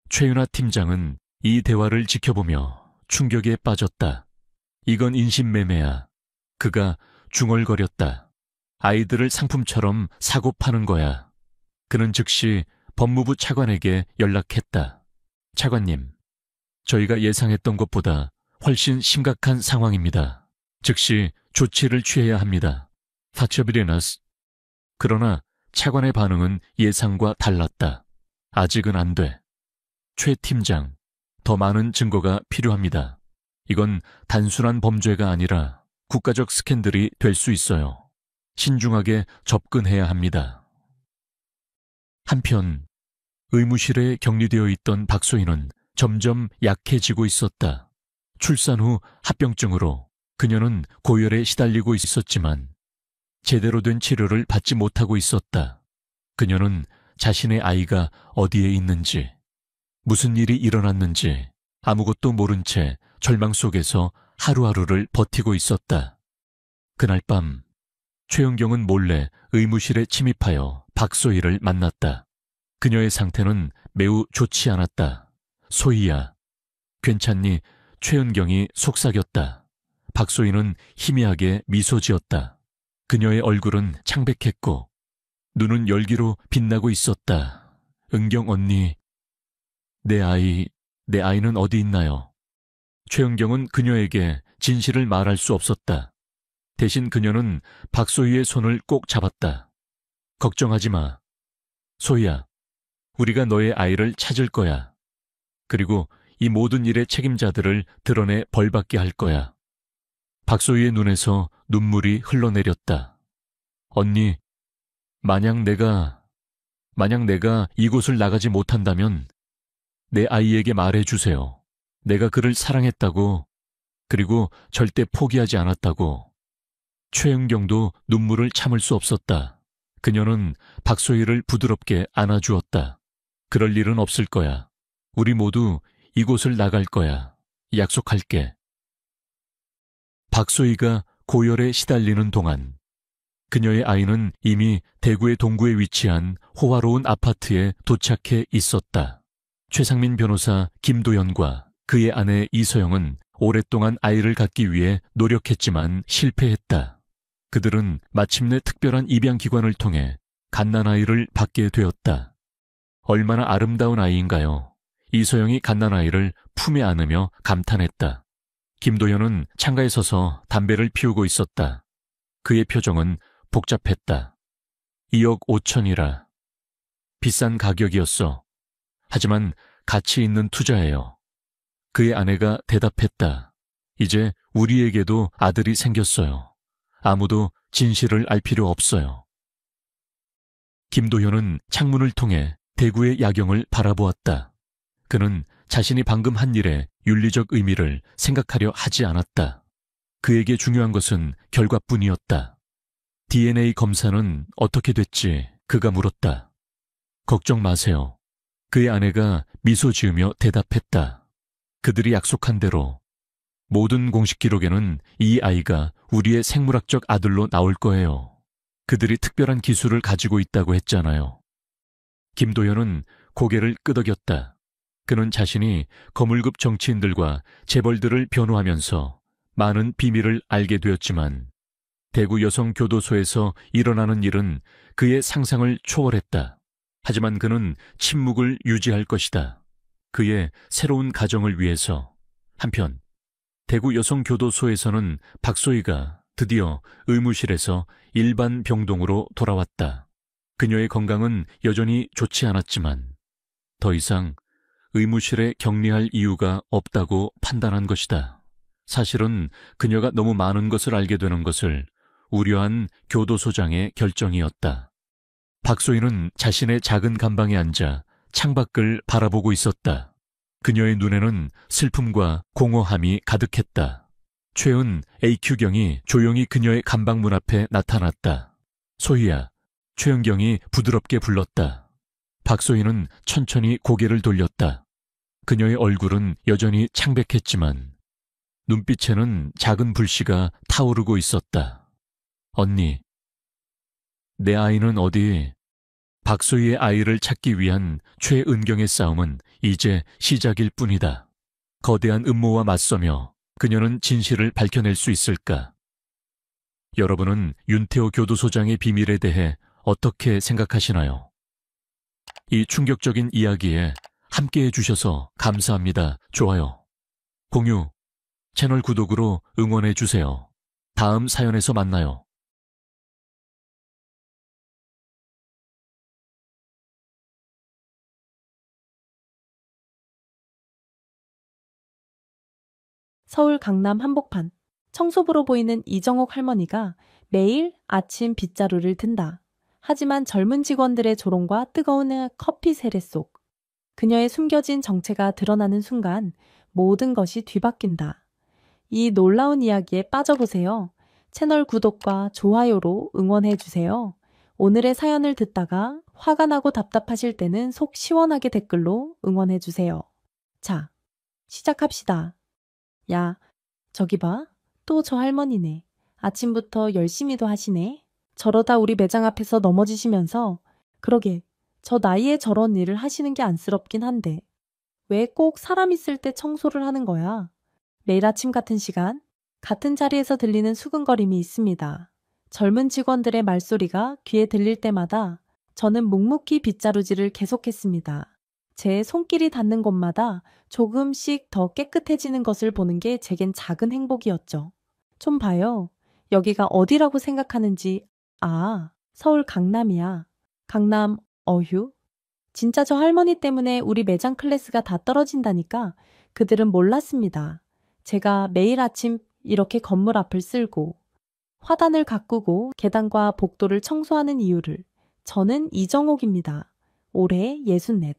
최윤아 팀장은 이 대화를 지켜보며 충격에 빠졌다. 이건 인신매매야. 그가 중얼거렸다. 아이들을 상품처럼 사고 파는 거야. 그는 즉시 법무부 차관에게 연락했다. 차관님, 저희가 예상했던 것보다 훨씬 심각한 상황입니다. 즉시 조치를 취해야 합니다. 파처비레나스. 그러나 차관의 반응은 예상과 달랐다. 아직은 안 돼. 최 팀장, 더 많은 증거가 필요합니다. 이건 단순한 범죄가 아니라 국가적 스캔들이 될 수 있어요. 신중하게 접근해야 합니다. 한편 의무실에 격리되어 있던 박소희는 점점 약해지고 있었다. 출산 후 합병증으로 그녀는 고열에 시달리고 있었지만 제대로 된 치료를 받지 못하고 있었다. 그녀는 자신의 아이가 어디에 있는지, 무슨 일이 일어났는지 아무것도 모른 채 절망 속에서 하루하루를 버티고 있었다. 그날 밤 최은경은 몰래 의무실에 침입하여 박소희를 만났다. 그녀의 상태는 매우 좋지 않았다. 소희야, 괜찮니? 최은경이 속삭였다. 박소희는 희미하게 미소 지었다. 그녀의 얼굴은 창백했고 눈은 열기로 빛나고 있었다. 은경 언니, 내 아이는 어디 있나요? 최은경은 그녀에게 진실을 말할 수 없었다. 대신 그녀는 박소희의 손을 꼭 잡았다. 걱정하지 마. 소희야, 우리가 너의 아이를 찾을 거야. 그리고 이 모든 일의 책임자들을 드러내 벌받게 할 거야. 박소희의 눈에서 눈물이 흘러내렸다. 언니, 만약 내가 이곳을 나가지 못한다면 내 아이에게 말해주세요. 내가 그를 사랑했다고, 그리고 절대 포기하지 않았다고. 최은경도 눈물을 참을 수 없었다. 그녀는 박소희를 부드럽게 안아주었다. 그럴 일은 없을 거야. 우리 모두 이곳을 나갈 거야. 약속할게. 박소희가 고열에 시달리는 동안 그녀의 아이는 이미 대구의 동구에 위치한 호화로운 아파트에 도착해 있었다. 최상민 변호사 김도연과 그의 아내 이서영은 오랫동안 아이를 갖기 위해 노력했지만 실패했다. 그들은 마침내 특별한 입양기관을 통해 갓난아이를 받게 되었다. 얼마나 아름다운 아이인가요? 이서영이 갓난아이를 품에 안으며 감탄했다. 김도연은 창가에 서서 담배를 피우고 있었다. 그의 표정은 복잡했다. 2억 5천이라. 비싼 가격이었어. 하지만 가치 있는 투자예요. 그의 아내가 대답했다. 이제 우리에게도 아들이 생겼어요. 아무도 진실을 알 필요 없어요. 김도현은 창문을 통해 대구의 야경을 바라보았다. 그는 자신이 방금 한 일의 윤리적 의미를 생각하려 하지 않았다. 그에게 중요한 것은 결과뿐이었다. DNA 검사는 어떻게 됐지? 그가 물었다. 걱정 마세요. 그의 아내가 미소 지으며 대답했다. 그들이 약속한 대로 모든 공식 기록에는 이 아이가 우리의 생물학적 아들로 나올 거예요. 그들이 특별한 기술을 가지고 있다고 했잖아요. 김도현은 고개를 끄덕였다. 그는 자신이 거물급 정치인들과 재벌들을 변호하면서 많은 비밀을 알게 되었지만 대구 여성교도소에서 일어나는 일은 그의 상상을 초월했다. 하지만 그는 침묵을 유지할 것이다. 그의 새로운 가정을 위해서. 한편 대구 여성교도소에서는 박소희가 드디어 의무실에서 일반 병동으로 돌아왔다. 그녀의 건강은 여전히 좋지 않았지만 더 이상 의무실에 격리할 이유가 없다고 판단한 것이다. 사실은 그녀가 너무 많은 것을 알게 되는 것을 우려한 교도소장의 결정이었다. 박소희는 자신의 작은 감방에 앉아 창밖을 바라보고 있었다. 그녀의 눈에는 슬픔과 공허함이 가득했다. 최은 AQ경이 조용히 그녀의 감방문 앞에 나타났다. 소희야, 최은경이 부드럽게 불렀다. 박소희는 천천히 고개를 돌렸다. 그녀의 얼굴은 여전히 창백했지만 눈빛에는 작은 불씨가 타오르고 있었다. 언니, 내 아이는 어디? 박소희의 아이를 찾기 위한 최은경의 싸움은 이제 시작일 뿐이다. 거대한 음모와 맞서며 그녀는 진실을 밝혀낼 수 있을까? 여러분은 윤태호 교도소장의 비밀에 대해 어떻게 생각하시나요? 이 충격적인 이야기에 함께해 주셔서 감사합니다. 좋아요, 공유, 채널 구독으로 응원해 주세요. 다음 사연에서 만나요. 서울 강남 한복판. 청소부로 보이는 이정옥 할머니가 매일 아침 빗자루를 든다. 하지만 젊은 직원들의 조롱과 뜨거운 커피 세례 속 그녀의 숨겨진 정체가 드러나는 순간 모든 것이 뒤바뀐다. 이 놀라운 이야기에 빠져보세요. 채널 구독과 좋아요로 응원해주세요. 오늘의 사연을 듣다가 화가 나고 답답하실 때는 속 시원하게 댓글로 응원해주세요. 자, 시작합시다. 야, 저기 봐. 또 저 할머니네. 아침부터 열심히도 하시네. 저러다 우리 매장 앞에서 넘어지시면서 그러게 저 나이에 저런 일을 하시는 게 안쓰럽긴 한데 왜 꼭 사람 있을 때 청소를 하는 거야? 매일 아침 같은 시간, 같은 자리에서 들리는 수근거림이 있습니다. 젊은 직원들의 말소리가 귀에 들릴 때마다 저는 묵묵히 빗자루질을 계속했습니다. 제 손길이 닿는 곳마다 조금씩 더 깨끗해지는 것을 보는 게 제겐 작은 행복이었죠. 좀 봐요. 여기가 어디라고 생각하는지. 아, 서울 강남이야. 강남, 어휴. 진짜 저 할머니 때문에 우리 매장 클래스가 다 떨어진다니까 그들은 몰랐습니다. 제가 매일 아침 이렇게 건물 앞을 쓸고 화단을 가꾸고 계단과 복도를 청소하는 이유를. 저는 이정옥입니다. 올해 64.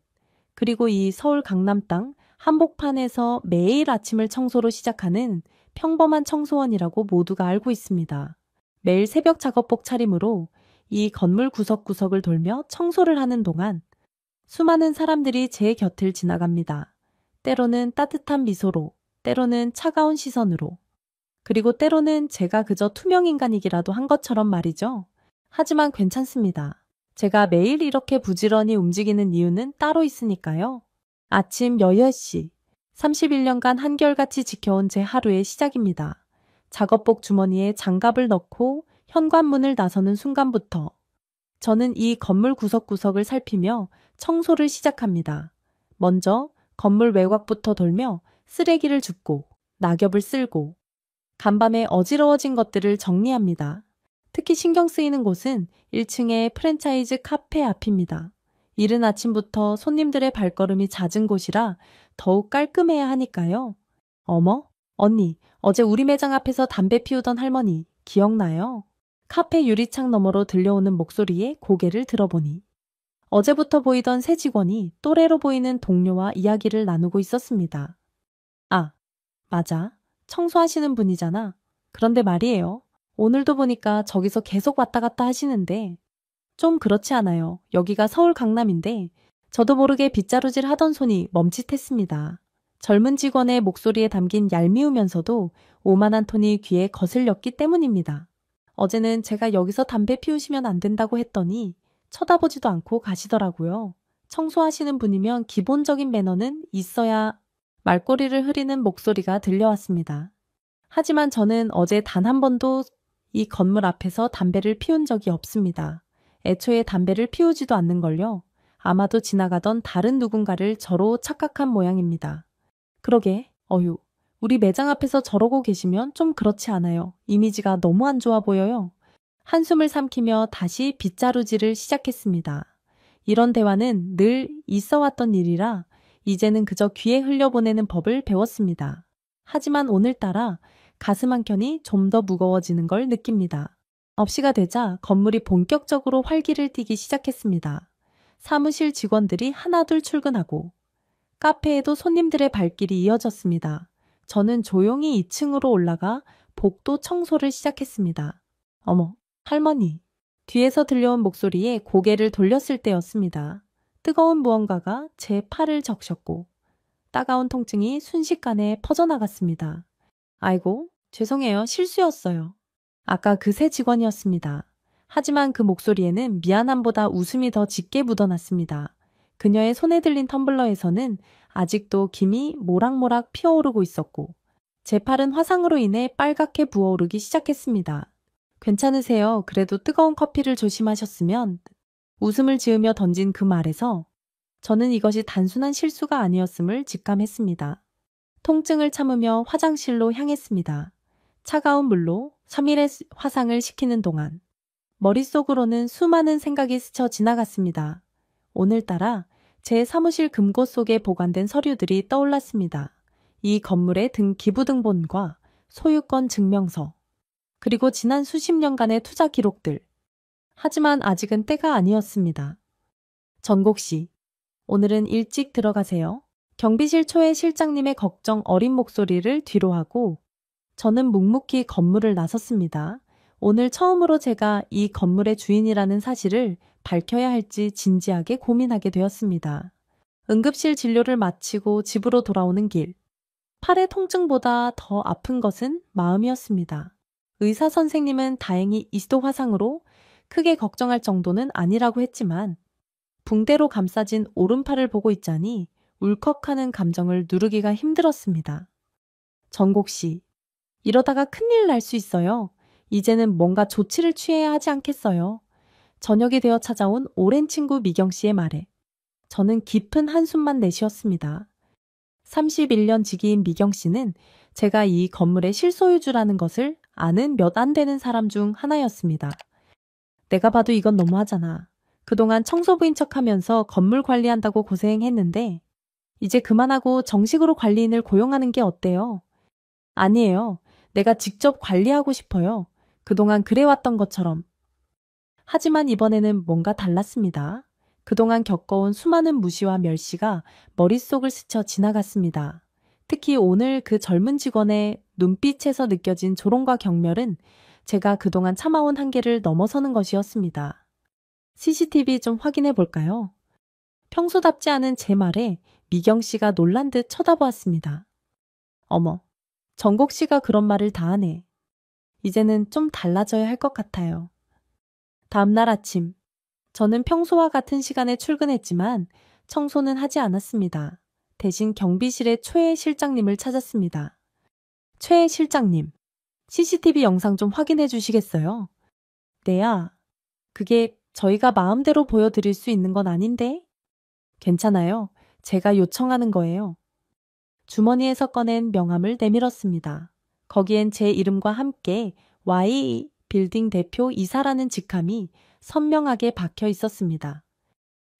그리고 이 서울 강남 땅 한복판에서 매일 아침을 청소로 시작하는 평범한 청소원이라고 모두가 알고 있습니다. 매일 새벽 작업복 차림으로 이 건물 구석구석을 돌며 청소를 하는 동안 수많은 사람들이 제 곁을 지나갑니다. 때로는 따뜻한 미소로, 때로는 차가운 시선으로, 그리고 때로는 제가 그저 투명 인간이기라도 한 것처럼 말이죠. 하지만 괜찮습니다. 제가 매일 이렇게 부지런히 움직이는 이유는 따로 있으니까요. 아침 6시, 31년간 한결같이 지켜온 제 하루의 시작입니다. 작업복 주머니에 장갑을 넣고 현관문을 나서는 순간부터 저는 이 건물 구석구석을 살피며 청소를 시작합니다. 먼저 건물 외곽부터 돌며 쓰레기를 줍고 낙엽을 쓸고 간밤에 어지러워진 것들을 정리합니다. 특히 신경 쓰이는 곳은 1층의 프랜차이즈 카페 앞입니다. 이른 아침부터 손님들의 발걸음이 잦은 곳이라 더욱 깔끔해야 하니까요. 어머, 언니, 어제 우리 매장 앞에서 담배 피우던 할머니 기억나요? 카페 유리창 너머로 들려오는 목소리에 고개를 들어보니 어제부터 보이던 새 직원이 또래로 보이는 동료와 이야기를 나누고 있었습니다. 아, 맞아. 청소하시는 분이잖아. 그런데 말이에요. 오늘도 보니까 저기서 계속 왔다 갔다 하시는데 좀 그렇지 않아요. 여기가 서울 강남인데 저도 모르게 빗자루질 하던 손이 멈칫했습니다. 젊은 직원의 목소리에 담긴 얄미우면서도 오만한 톤이 귀에 거슬렸기 때문입니다. 어제는 제가 여기서 담배 피우시면 안 된다고 했더니 쳐다보지도 않고 가시더라고요. 청소하시는 분이면 기본적인 매너는 있어야. 말꼬리를 흐리는 목소리가 들려왔습니다. 하지만 저는 어제 단 한 번도 이 건물 앞에서 담배를 피운 적이 없습니다. 애초에 담배를 피우지도 않는걸요. 아마도 지나가던 다른 누군가를 저로 착각한 모양입니다. 그러게, 어휴, 우리 매장 앞에서 저러고 계시면 좀 그렇지 않아요. 이미지가 너무 안 좋아 보여요. 한숨을 삼키며 다시 빗자루질을 시작했습니다. 이런 대화는 늘 있어왔던 일이라 이제는 그저 귀에 흘려보내는 법을 배웠습니다. 하지만 오늘따라 가슴 한켠이 좀 더 무거워지는 걸 느낍니다. 9시가 되자 건물이 본격적으로 활기를 띠기 시작했습니다. 사무실 직원들이 하나둘 출근하고 카페에도 손님들의 발길이 이어졌습니다. 저는 조용히 2층으로 올라가 복도 청소를 시작했습니다. 어머, 할머니. 뒤에서 들려온 목소리에 고개를 돌렸을 때였습니다. 뜨거운 무언가가 제 팔을 적셨고 따가운 통증이 순식간에 퍼져나갔습니다. 아이고, 죄송해요. 실수였어요. 아까 그 새 직원이었습니다. 하지만 그 목소리에는 미안함보다 웃음이 더 짙게 묻어났습니다. 그녀의 손에 들린 텀블러에서는 아직도 김이 모락모락 피어오르고 있었고 제 팔은 화상으로 인해 빨갛게 부어오르기 시작했습니다. 괜찮으세요? 그래도 뜨거운 커피를 조심하셨으면. 웃음을 지으며 던진 그 말에서 저는 이것이 단순한 실수가 아니었음을 직감했습니다. 통증을 참으며 화장실로 향했습니다. 차가운 물로 3일의 화상을 식히는 동안 머릿속으로는 수많은 생각이 스쳐 지나갔습니다. 오늘따라 제 사무실 금고 속에 보관된 서류들이 떠올랐습니다. 이 건물의 기부등본과 소유권 증명서, 그리고 지난 수십 년간의 투자 기록들. 하지만 아직은 때가 아니었습니다. 전곡 씨, 오늘은 일찍 들어가세요. 경비실 초의 실장님의 걱정 어린 목소리를 뒤로 하고 저는 묵묵히 건물을 나섰습니다. 오늘 처음으로 제가 이 건물의 주인이라는 사실을 밝혀야 할지 진지하게 고민하게 되었습니다. 응급실 진료를 마치고 집으로 돌아오는 길. 팔의 통증보다 더 아픈 것은 마음이었습니다. 의사 선생님은 다행히 이도 화상으로 크게 걱정할 정도는 아니라고 했지만 붕대로 감싸진 오른팔을 보고 있자니 울컥하는 감정을 누르기가 힘들었습니다. 전곡 씨, 이러다가 큰일 날 수 있어요. 이제는 뭔가 조치를 취해야 하지 않겠어요. 저녁이 되어 찾아온 오랜 친구 미경 씨의 말에 저는 깊은 한숨만 내쉬었습니다. 31년 지기인 미경 씨는 제가 이 건물의 실소유주라는 것을 아는 몇 안 되는 사람 중 하나였습니다. 내가 봐도 이건 너무하잖아. 그동안 청소부인 척하면서 건물 관리한다고 고생했는데 이제 그만하고 정식으로 관리인을 고용하는 게 어때요? 아니에요. 내가 직접 관리하고 싶어요. 그동안 그래왔던 것처럼. 하지만 이번에는 뭔가 달랐습니다. 그동안 겪어온 수많은 무시와 멸시가 머릿속을 스쳐 지나갔습니다. 특히 오늘 그 젊은 직원의 눈빛에서 느껴진 조롱과 경멸은 제가 그동안 참아온 한계를 넘어서는 것이었습니다. CCTV 좀 확인해 볼까요? 평소답지 않은 제 말에 미경 씨가 놀란 듯 쳐다보았습니다. 어머, 정국 씨가 그런 말을 다 하네. 이제는 좀 달라져야 할 것 같아요. 다음날 아침, 저는 평소와 같은 시간에 출근했지만 청소는 하지 않았습니다. 대신 경비실의 최 실장님을 찾았습니다. 최 실장님, CCTV 영상 좀 확인해 주시겠어요? 네야, 그게 저희가 마음대로 보여드릴 수 있는 건 아닌데? 괜찮아요. 제가 요청하는 거예요. 주머니에서 꺼낸 명함을 내밀었습니다. 거기엔 제 이름과 함께 Y 빌딩 대표 이사라는 직함이 선명하게 박혀 있었습니다.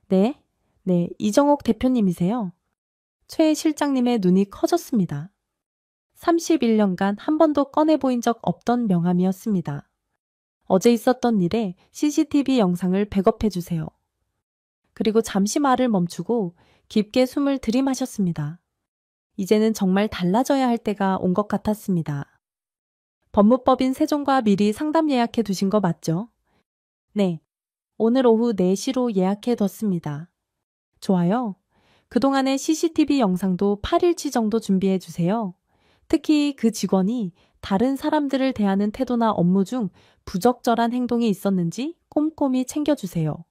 네, 이정옥 대표님이세요? 최 실장님의 눈이 커졌습니다. 31년간 한 번도 꺼내 보인 적 없던 명함이었습니다. 어제 있었던 일에 CCTV 영상을 백업해 주세요. 그리고 잠시 말을 멈추고 깊게 숨을 들이마셨습니다. 이제는 정말 달라져야 할 때가 온 것 같았습니다. 법무법인 세종과 미리 상담 예약해 두신 거 맞죠? 네, 오늘 오후 4시로 예약해 뒀습니다. 좋아요. 그동안의 CCTV 영상도 8일치 정도 준비해 주세요. 특히 그 직원이 다른 사람들을 대하는 태도나 업무 중 부적절한 행동이 있었는지 꼼꼼히 챙겨주세요.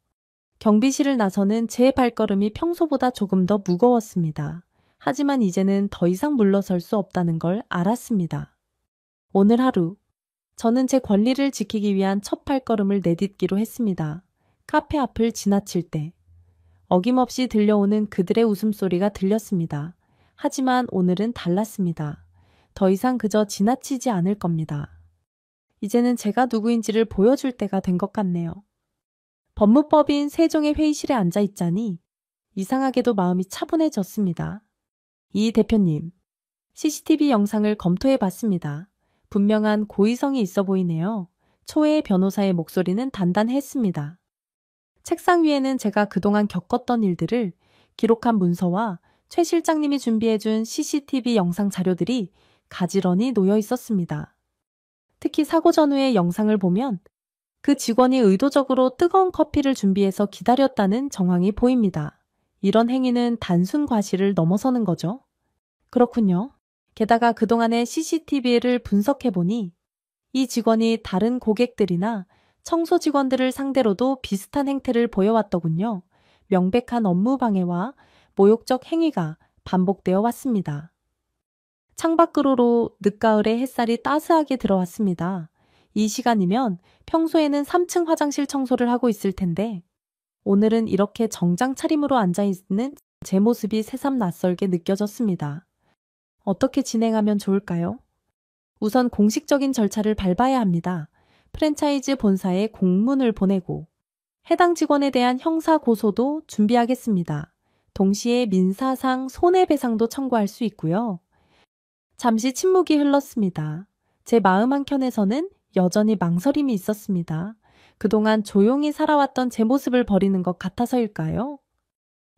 경비실을 나서는 제 발걸음이 평소보다 조금 더 무거웠습니다. 하지만 이제는 더 이상 물러설 수 없다는 걸 알았습니다. 오늘 하루, 저는 제 권리를 지키기 위한 첫 발걸음을 내딛기로 했습니다. 카페 앞을 지나칠 때 어김없이 들려오는 그들의 웃음소리가 들렸습니다. 하지만 오늘은 달랐습니다. 더 이상 그저 지나치지 않을 겁니다. 이제는 제가 누구인지를 보여줄 때가 된 것 같네요. 법무법인 세종의 회의실에 앉아 있자니 이상하게도 마음이 차분해졌습니다. 이 대표님, CCTV 영상을 검토해 봤습니다. 분명한 고의성이 있어 보이네요. 초의 변호사의 목소리는 단단했습니다. 책상 위에는 제가 그동안 겪었던 일들을 기록한 문서와 최 실장님이 준비해준 CCTV 영상 자료들이 가지런히 놓여 있었습니다. 특히 사고 전후의 영상을 보면 그 직원이 의도적으로 뜨거운 커피를 준비해서 기다렸다는 정황이 보입니다. 이런 행위는 단순 과실을 넘어서는 거죠. 그렇군요. 게다가 그동안의 CCTV를 분석해보니 이 직원이 다른 고객들이나 청소 직원들을 상대로도 비슷한 행태를 보여왔더군요. 명백한 업무 방해와 모욕적 행위가 반복되어 왔습니다. 창밖으로 늦가을에 햇살이 따스하게 들어왔습니다. 이 시간이면 평소에는 3층 화장실 청소를 하고 있을 텐데 오늘은 이렇게 정장 차림으로 앉아있는 제 모습이 새삼 낯설게 느껴졌습니다. 어떻게 진행하면 좋을까요? 우선 공식적인 절차를 밟아야 합니다. 프랜차이즈 본사에 공문을 보내고 해당 직원에 대한 형사 고소도 준비하겠습니다. 동시에 민사상 손해배상도 청구할 수 있고요. 잠시 침묵이 흘렀습니다. 제 마음 한켠에서는 여전히 망설임이 있었습니다. 그동안 조용히 살아왔던 제 모습을 버리는 것 같아서일까요?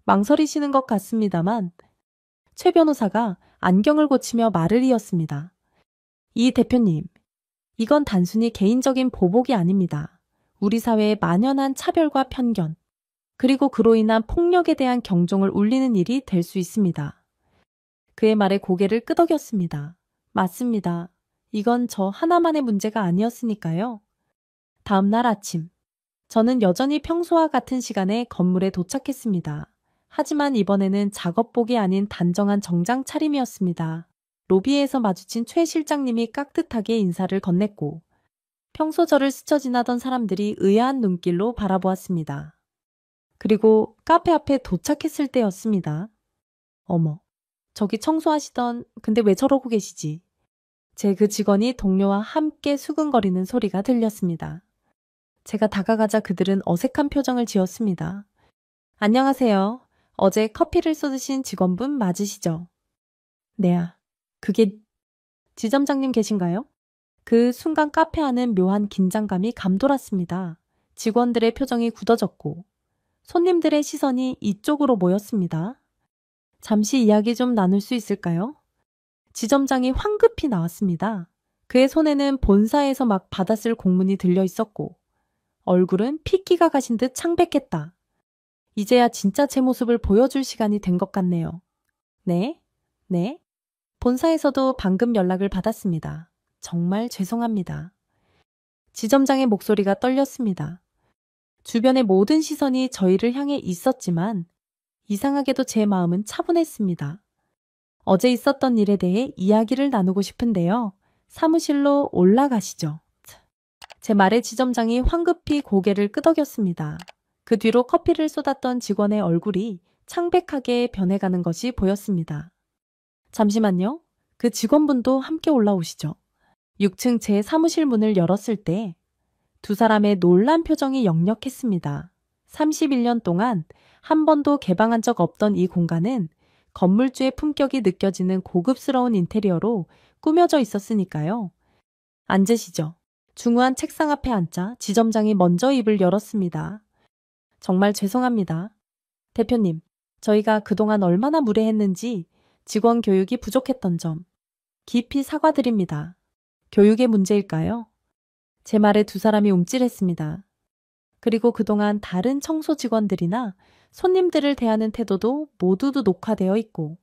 망설이시는 것 같습니다만 최 변호사가 안경을 고치며 말을 이었습니다. 이 대표님, 이건 단순히 개인적인 보복이 아닙니다. 우리 사회의 만연한 차별과 편견, 그리고 그로 인한 폭력에 대한 경종을 울리는 일이 될 수 있습니다. 그의 말에 고개를 끄덕였습니다. 맞습니다. 이건 저 하나만의 문제가 아니었으니까요. 다음 날 아침, 저는 여전히 평소와 같은 시간에 건물에 도착했습니다. 하지만 이번에는 작업복이 아닌 단정한 정장 차림이었습니다. 로비에서 마주친 최 실장님이 깍듯하게 인사를 건넸고 평소 저를 스쳐 지나던 사람들이 의아한 눈길로 바라보았습니다. 그리고 카페 앞에 도착했을 때였습니다. 어머, 저기 청소하시던 근데 왜 저러고 계시지? 제 그 직원이 동료와 함께 수근거리는 소리가 들렸습니다. 제가 다가가자 그들은 어색한 표정을 지었습니다. 안녕하세요. 어제 커피를 쏟으신 직원분 맞으시죠? 네야. 그게 지점장님 계신가요? 그 순간 카페 안은 묘한 긴장감이 감돌았습니다. 직원들의 표정이 굳어졌고 손님들의 시선이 이쪽으로 모였습니다. 잠시 이야기 좀 나눌 수 있을까요? 지점장이 황급히 나왔습니다. 그의 손에는 본사에서 막 받았을 공문이 들려 있었고 얼굴은 핏기가 가신 듯 창백했다. 이제야 진짜 제 모습을 보여줄 시간이 된 것 같네요. 네? 네? 본사에서도 방금 연락을 받았습니다. 정말 죄송합니다. 지점장의 목소리가 떨렸습니다. 주변의 모든 시선이 저희를 향해 있었지만 이상하게도 제 마음은 차분했습니다. 어제 있었던 일에 대해 이야기를 나누고 싶은데요. 사무실로 올라가시죠. 제 말에 지점장이 황급히 고개를 끄덕였습니다. 그 뒤로 커피를 쏟았던 직원의 얼굴이 창백하게 변해가는 것이 보였습니다. 잠시만요. 그 직원분도 함께 올라오시죠. 6층 제 사무실 문을 열었을 때 두 사람의 놀란 표정이 역력했습니다. 31년 동안 한 번도 개방한 적 없던 이 공간은 건물주의 품격이 느껴지는 고급스러운 인테리어로 꾸며져 있었으니까요. 앉으시죠. 중후한 책상 앞에 앉자 지점장이 먼저 입을 열었습니다. 정말 죄송합니다. 대표님, 저희가 그동안 얼마나 무례했는지 직원 교육이 부족했던 점 깊이 사과드립니다. 교육의 문제일까요? 제 말에 두 사람이 움찔했습니다. 그리고 그동안 다른 청소 직원들이나 손님들을 대하는 태도도 모두도 녹화되어 있고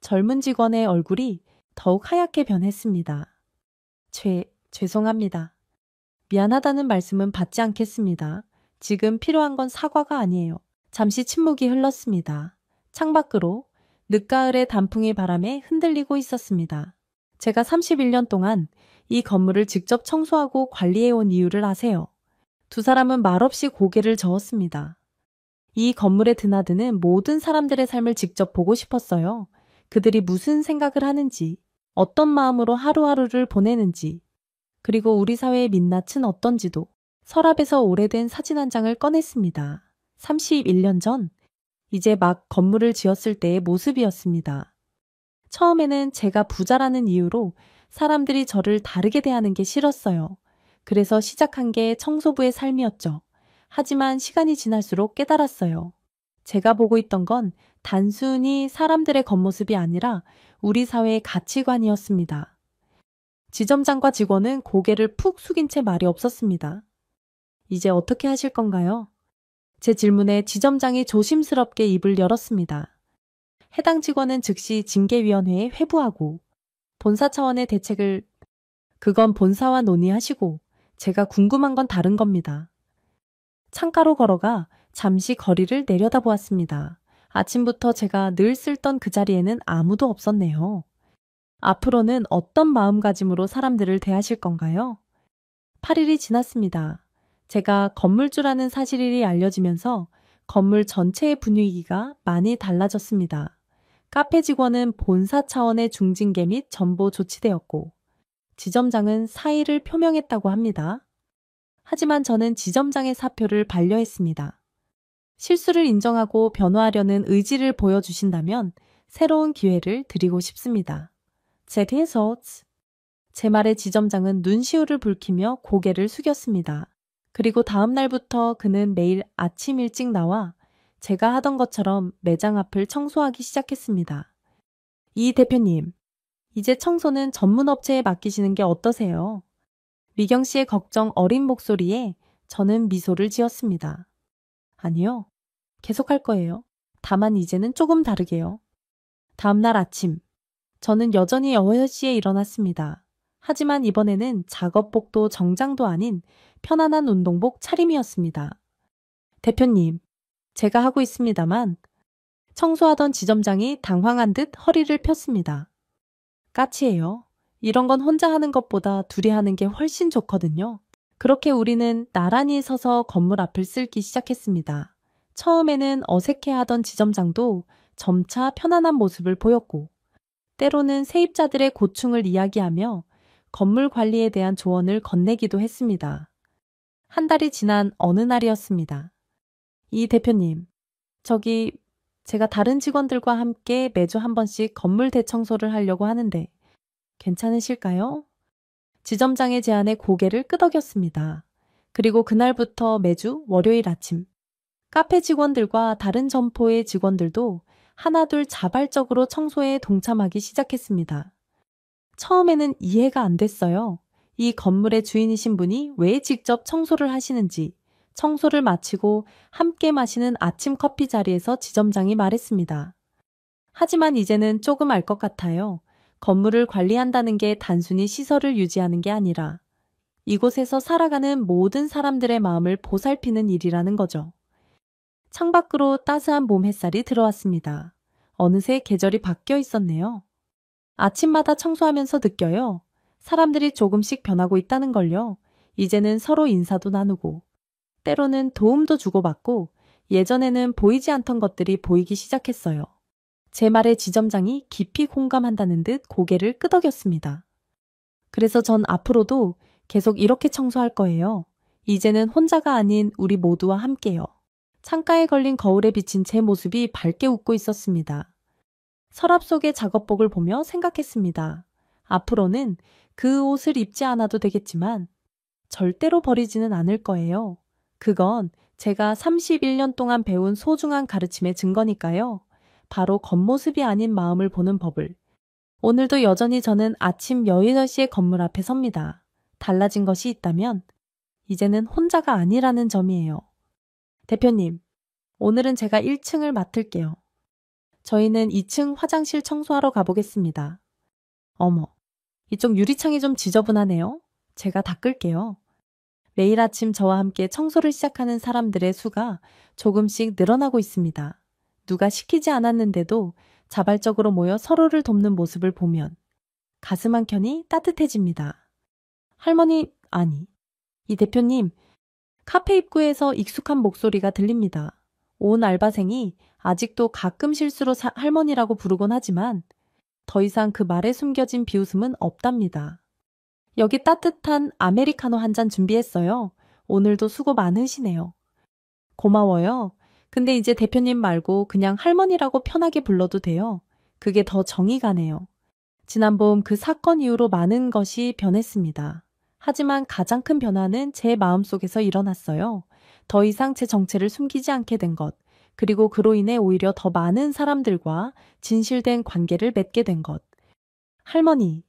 젊은 직원의 얼굴이 더욱 하얗게 변했습니다. 죄송합니다. 미안하다는 말씀은 받지 않겠습니다. 지금 필요한 건 사과가 아니에요. 잠시 침묵이 흘렀습니다. 창밖으로 늦가을의 단풍이 바람에 흔들리고 있었습니다. 제가 31년 동안 이 건물을 직접 청소하고 관리해온 이유를 아세요? 두 사람은 말없이 고개를 저었습니다. 이 건물에 드나드는 모든 사람들의 삶을 직접 보고 싶었어요. 그들이 무슨 생각을 하는지, 어떤 마음으로 하루하루를 보내는지, 그리고 우리 사회의 민낯은 어떤지도 서랍에서 오래된 사진 한 장을 꺼냈습니다. 31년 전, 이제 막 건물을 지었을 때의 모습이었습니다. 처음에는 제가 부자라는 이유로 사람들이 저를 다르게 대하는 게 싫었어요. 그래서 시작한 게 청소부의 삶이었죠. 하지만 시간이 지날수록 깨달았어요. 제가 보고 있던 건 단순히 사람들의 겉모습이 아니라 우리 사회의 가치관이었습니다. 지점장과 직원은 고개를 푹 숙인 채 말이 없었습니다. 이제 어떻게 하실 건가요? 제 질문에 지점장이 조심스럽게 입을 열었습니다. 해당 직원은 즉시 징계위원회에 회부하고 본사 차원의 대책을 그건 본사와 논의하시고 제가 궁금한 건 다른 겁니다. 창가로 걸어가 잠시 거리를 내려다보았습니다. 아침부터 제가 늘 쓸던 그 자리에는 아무도 없었네요. 앞으로는 어떤 마음가짐으로 사람들을 대하실 건가요? 8일이 지났습니다. 제가 건물주라는 사실이 알려지면서 건물 전체의 분위기가 많이 달라졌습니다. 카페 직원은 본사 차원의 중징계 및 전보 조치되었고 지점장은 사의를 표명했다고 합니다. 하지만 저는 지점장의 사표를 반려했습니다. 실수를 인정하고 변화하려는 의지를 보여주신다면 새로운 기회를 드리고 싶습니다. 제 말에 지점장은 눈시울을 붉히며 고개를 숙였습니다. 그리고 다음 날부터 그는 매일 아침 일찍 나와 제가 하던 것처럼 매장 앞을 청소하기 시작했습니다. 이 대표님, 이제 청소는 전문 업체에 맡기시는 게 어떠세요? 미경 씨의 걱정 어린 목소리에 저는 미소를 지었습니다. 아니요, 계속할 거예요. 다만 이제는 조금 다르게요. 다음 날 아침, 저는 여전히 6시에 일어났습니다. 하지만 이번에는 작업복도 정장도 아닌 편안한 운동복 차림이었습니다. 대표님, 제가 하고 있습니다만 청소하던 지점장이 당황한 듯 허리를 폈습니다. 까치예요. 이런 건 혼자 하는 것보다 둘이 하는 게 훨씬 좋거든요. 그렇게 우리는 나란히 서서 건물 앞을 쓸기 시작했습니다. 처음에는 어색해하던 지점장도 점차 편안한 모습을 보였고, 때로는 세입자들의 고충을 이야기하며 건물 관리에 대한 조언을 건네기도 했습니다. 한 달이 지난 어느 날이었습니다. 이 대표님, 제가 다른 직원들과 함께 매주 한 번씩 건물 대청소를 하려고 하는데 괜찮으실까요? 지점장의 제안에 고개를 끄덕였습니다. 그리고 그날부터 매주 월요일 아침, 카페 직원들과 다른 점포의 직원들도 하나둘 자발적으로 청소에 동참하기 시작했습니다. 처음에는 이해가 안 됐어요. 이 건물의 주인이신 분이 왜 직접 청소를 하시는지. 청소를 마치고 함께 마시는 아침 커피 자리에서 지점장이 말했습니다. 하지만 이제는 조금 알 것 같아요. 건물을 관리한다는 게 단순히 시설을 유지하는 게 아니라 이곳에서 살아가는 모든 사람들의 마음을 보살피는 일이라는 거죠. 창밖으로 따스한 봄 햇살이 들어왔습니다. 어느새 계절이 바뀌어 있었네요. 아침마다 청소하면서 느껴요. 사람들이 조금씩 변하고 있다는 걸요. 이제는 서로 인사도 나누고, 때로는 도움도 주고받고, 예전에는 보이지 않던 것들이 보이기 시작했어요. 제 말에 지점장이 깊이 공감한다는 듯 고개를 끄덕였습니다. 그래서 전 앞으로도 계속 이렇게 청소할 거예요. 이제는 혼자가 아닌 우리 모두와 함께요. 창가에 걸린 거울에 비친 제 모습이 밝게 웃고 있었습니다. 서랍 속의 작업복을 보며 생각했습니다. 앞으로는 그 옷을 입지 않아도 되겠지만 절대로 버리지는 않을 거예요. 그건 제가 31년 동안 배운 소중한 가르침의 증거니까요. 바로 겉모습이 아닌 마음을 보는 법을. 오늘도 여전히 저는 아침 8시에 건물 앞에 섭니다. 달라진 것이 있다면 이제는 혼자가 아니라는 점이에요. 대표님, 오늘은 제가 1층을 맡을게요. 저희는 2층 화장실 청소하러 가보겠습니다. 어머, 이쪽 유리창이 좀 지저분하네요. 제가 닦을게요. 매일 아침 저와 함께 청소를 시작하는 사람들의 수가 조금씩 늘어나고 있습니다. 누가 시키지 않았는데도 자발적으로 모여 서로를 돕는 모습을 보면 가슴 한켠이 따뜻해집니다. 할머니, 아니, 이 대표님, 카페 입구에서 익숙한 목소리가 들립니다. 온 알바생이 아직도 가끔 실수로 할머니라고 부르곤 하지만 더 이상 그 말에 숨겨진 비웃음은 없답니다. 여기 따뜻한 아메리카노 한 잔 준비했어요. 오늘도 수고 많으시네요. 고마워요. 근데 이제 대표님 말고 그냥 할머니라고 편하게 불러도 돼요. 그게 더 정이 가네요. 지난 봄 그 사건 이후로 많은 것이 변했습니다. 하지만 가장 큰 변화는 제 마음속에서 일어났어요. 더 이상 제 정체를 숨기지 않게 된 것, 그리고 그로 인해 오히려 더 많은 사람들과 진실된 관계를 맺게 된 것. 할머니,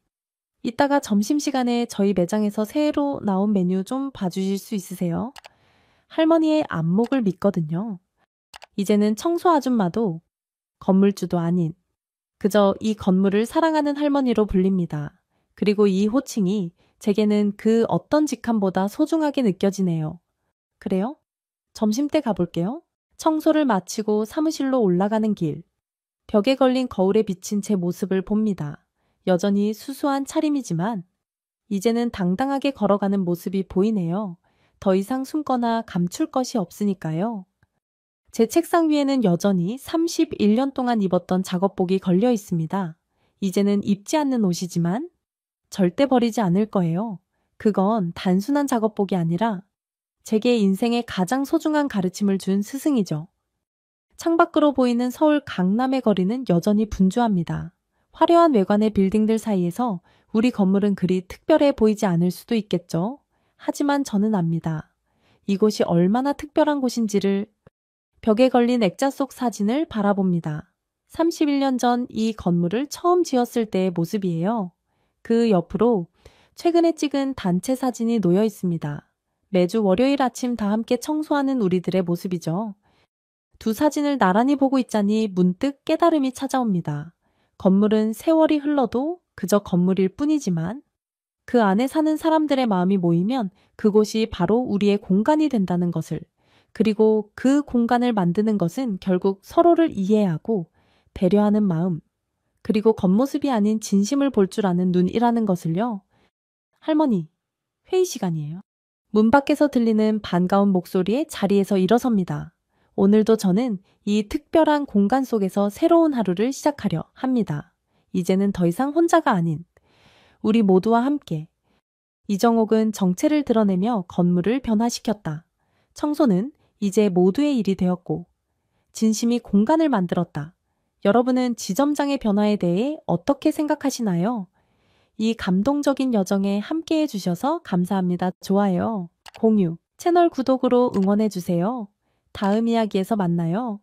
이따가 점심시간에 저희 매장에서 새로 나온 메뉴 좀 봐주실 수 있으세요? 할머니의 안목을 믿거든요. 이제는 청소 아줌마도 건물주도 아닌 그저 이 건물을 사랑하는 할머니로 불립니다. 그리고 이 호칭이 제게는 그 어떤 직함보다 소중하게 느껴지네요. 그래요? 점심때 가볼게요. 청소를 마치고 사무실로 올라가는 길. 벽에 걸린 거울에 비친 제 모습을 봅니다. 여전히 수수한 차림이지만 이제는 당당하게 걸어가는 모습이 보이네요. 더 이상 숨거나 감출 것이 없으니까요. 제 책상 위에는 여전히 31년 동안 입었던 작업복이 걸려 있습니다. 이제는 입지 않는 옷이지만 절대 버리지 않을 거예요. 그건 단순한 작업복이 아니라 제게 인생의 가장 소중한 가르침을 준 스승이죠. 창밖으로 보이는 서울 강남의 거리는 여전히 분주합니다. 화려한 외관의 빌딩들 사이에서 우리 건물은 그리 특별해 보이지 않을 수도 있겠죠. 하지만 저는 압니다. 이곳이 얼마나 특별한 곳인지를. 벽에 걸린 액자 속 사진을 바라봅니다. 31년 전 이 건물을 처음 지었을 때의 모습이에요. 그 옆으로 최근에 찍은 단체 사진이 놓여 있습니다. 매주 월요일 아침 다 함께 청소하는 우리들의 모습이죠. 두 사진을 나란히 보고 있자니 문득 깨달음이 찾아옵니다. 건물은 세월이 흘러도 그저 건물일 뿐이지만 그 안에 사는 사람들의 마음이 모이면 그곳이 바로 우리의 공간이 된다는 것을, 그리고 그 공간을 만드는 것은 결국 서로를 이해하고 배려하는 마음, 그리고 겉모습이 아닌 진심을 볼 줄 아는 눈이라는 것을요. 할머니, 회의 시간이에요. 문 밖에서 들리는 반가운 목소리에 자리에서 일어섭니다. 오늘도 저는 이 특별한 공간 속에서 새로운 하루를 시작하려 합니다. 이제는 더 이상 혼자가 아닌 우리 모두와 함께. 이정옥은 정체를 드러내며 건물을 변화시켰다. 청소는 이제 모두의 일이 되었고 진심이 공간을 만들었다. 여러분은 지점장의 변화에 대해 어떻게 생각하시나요? 이 감동적인 여정에 함께해 주셔서 감사합니다. 좋아요, 공유, 채널 구독으로 응원해 주세요. 다음 이야기에서 만나요.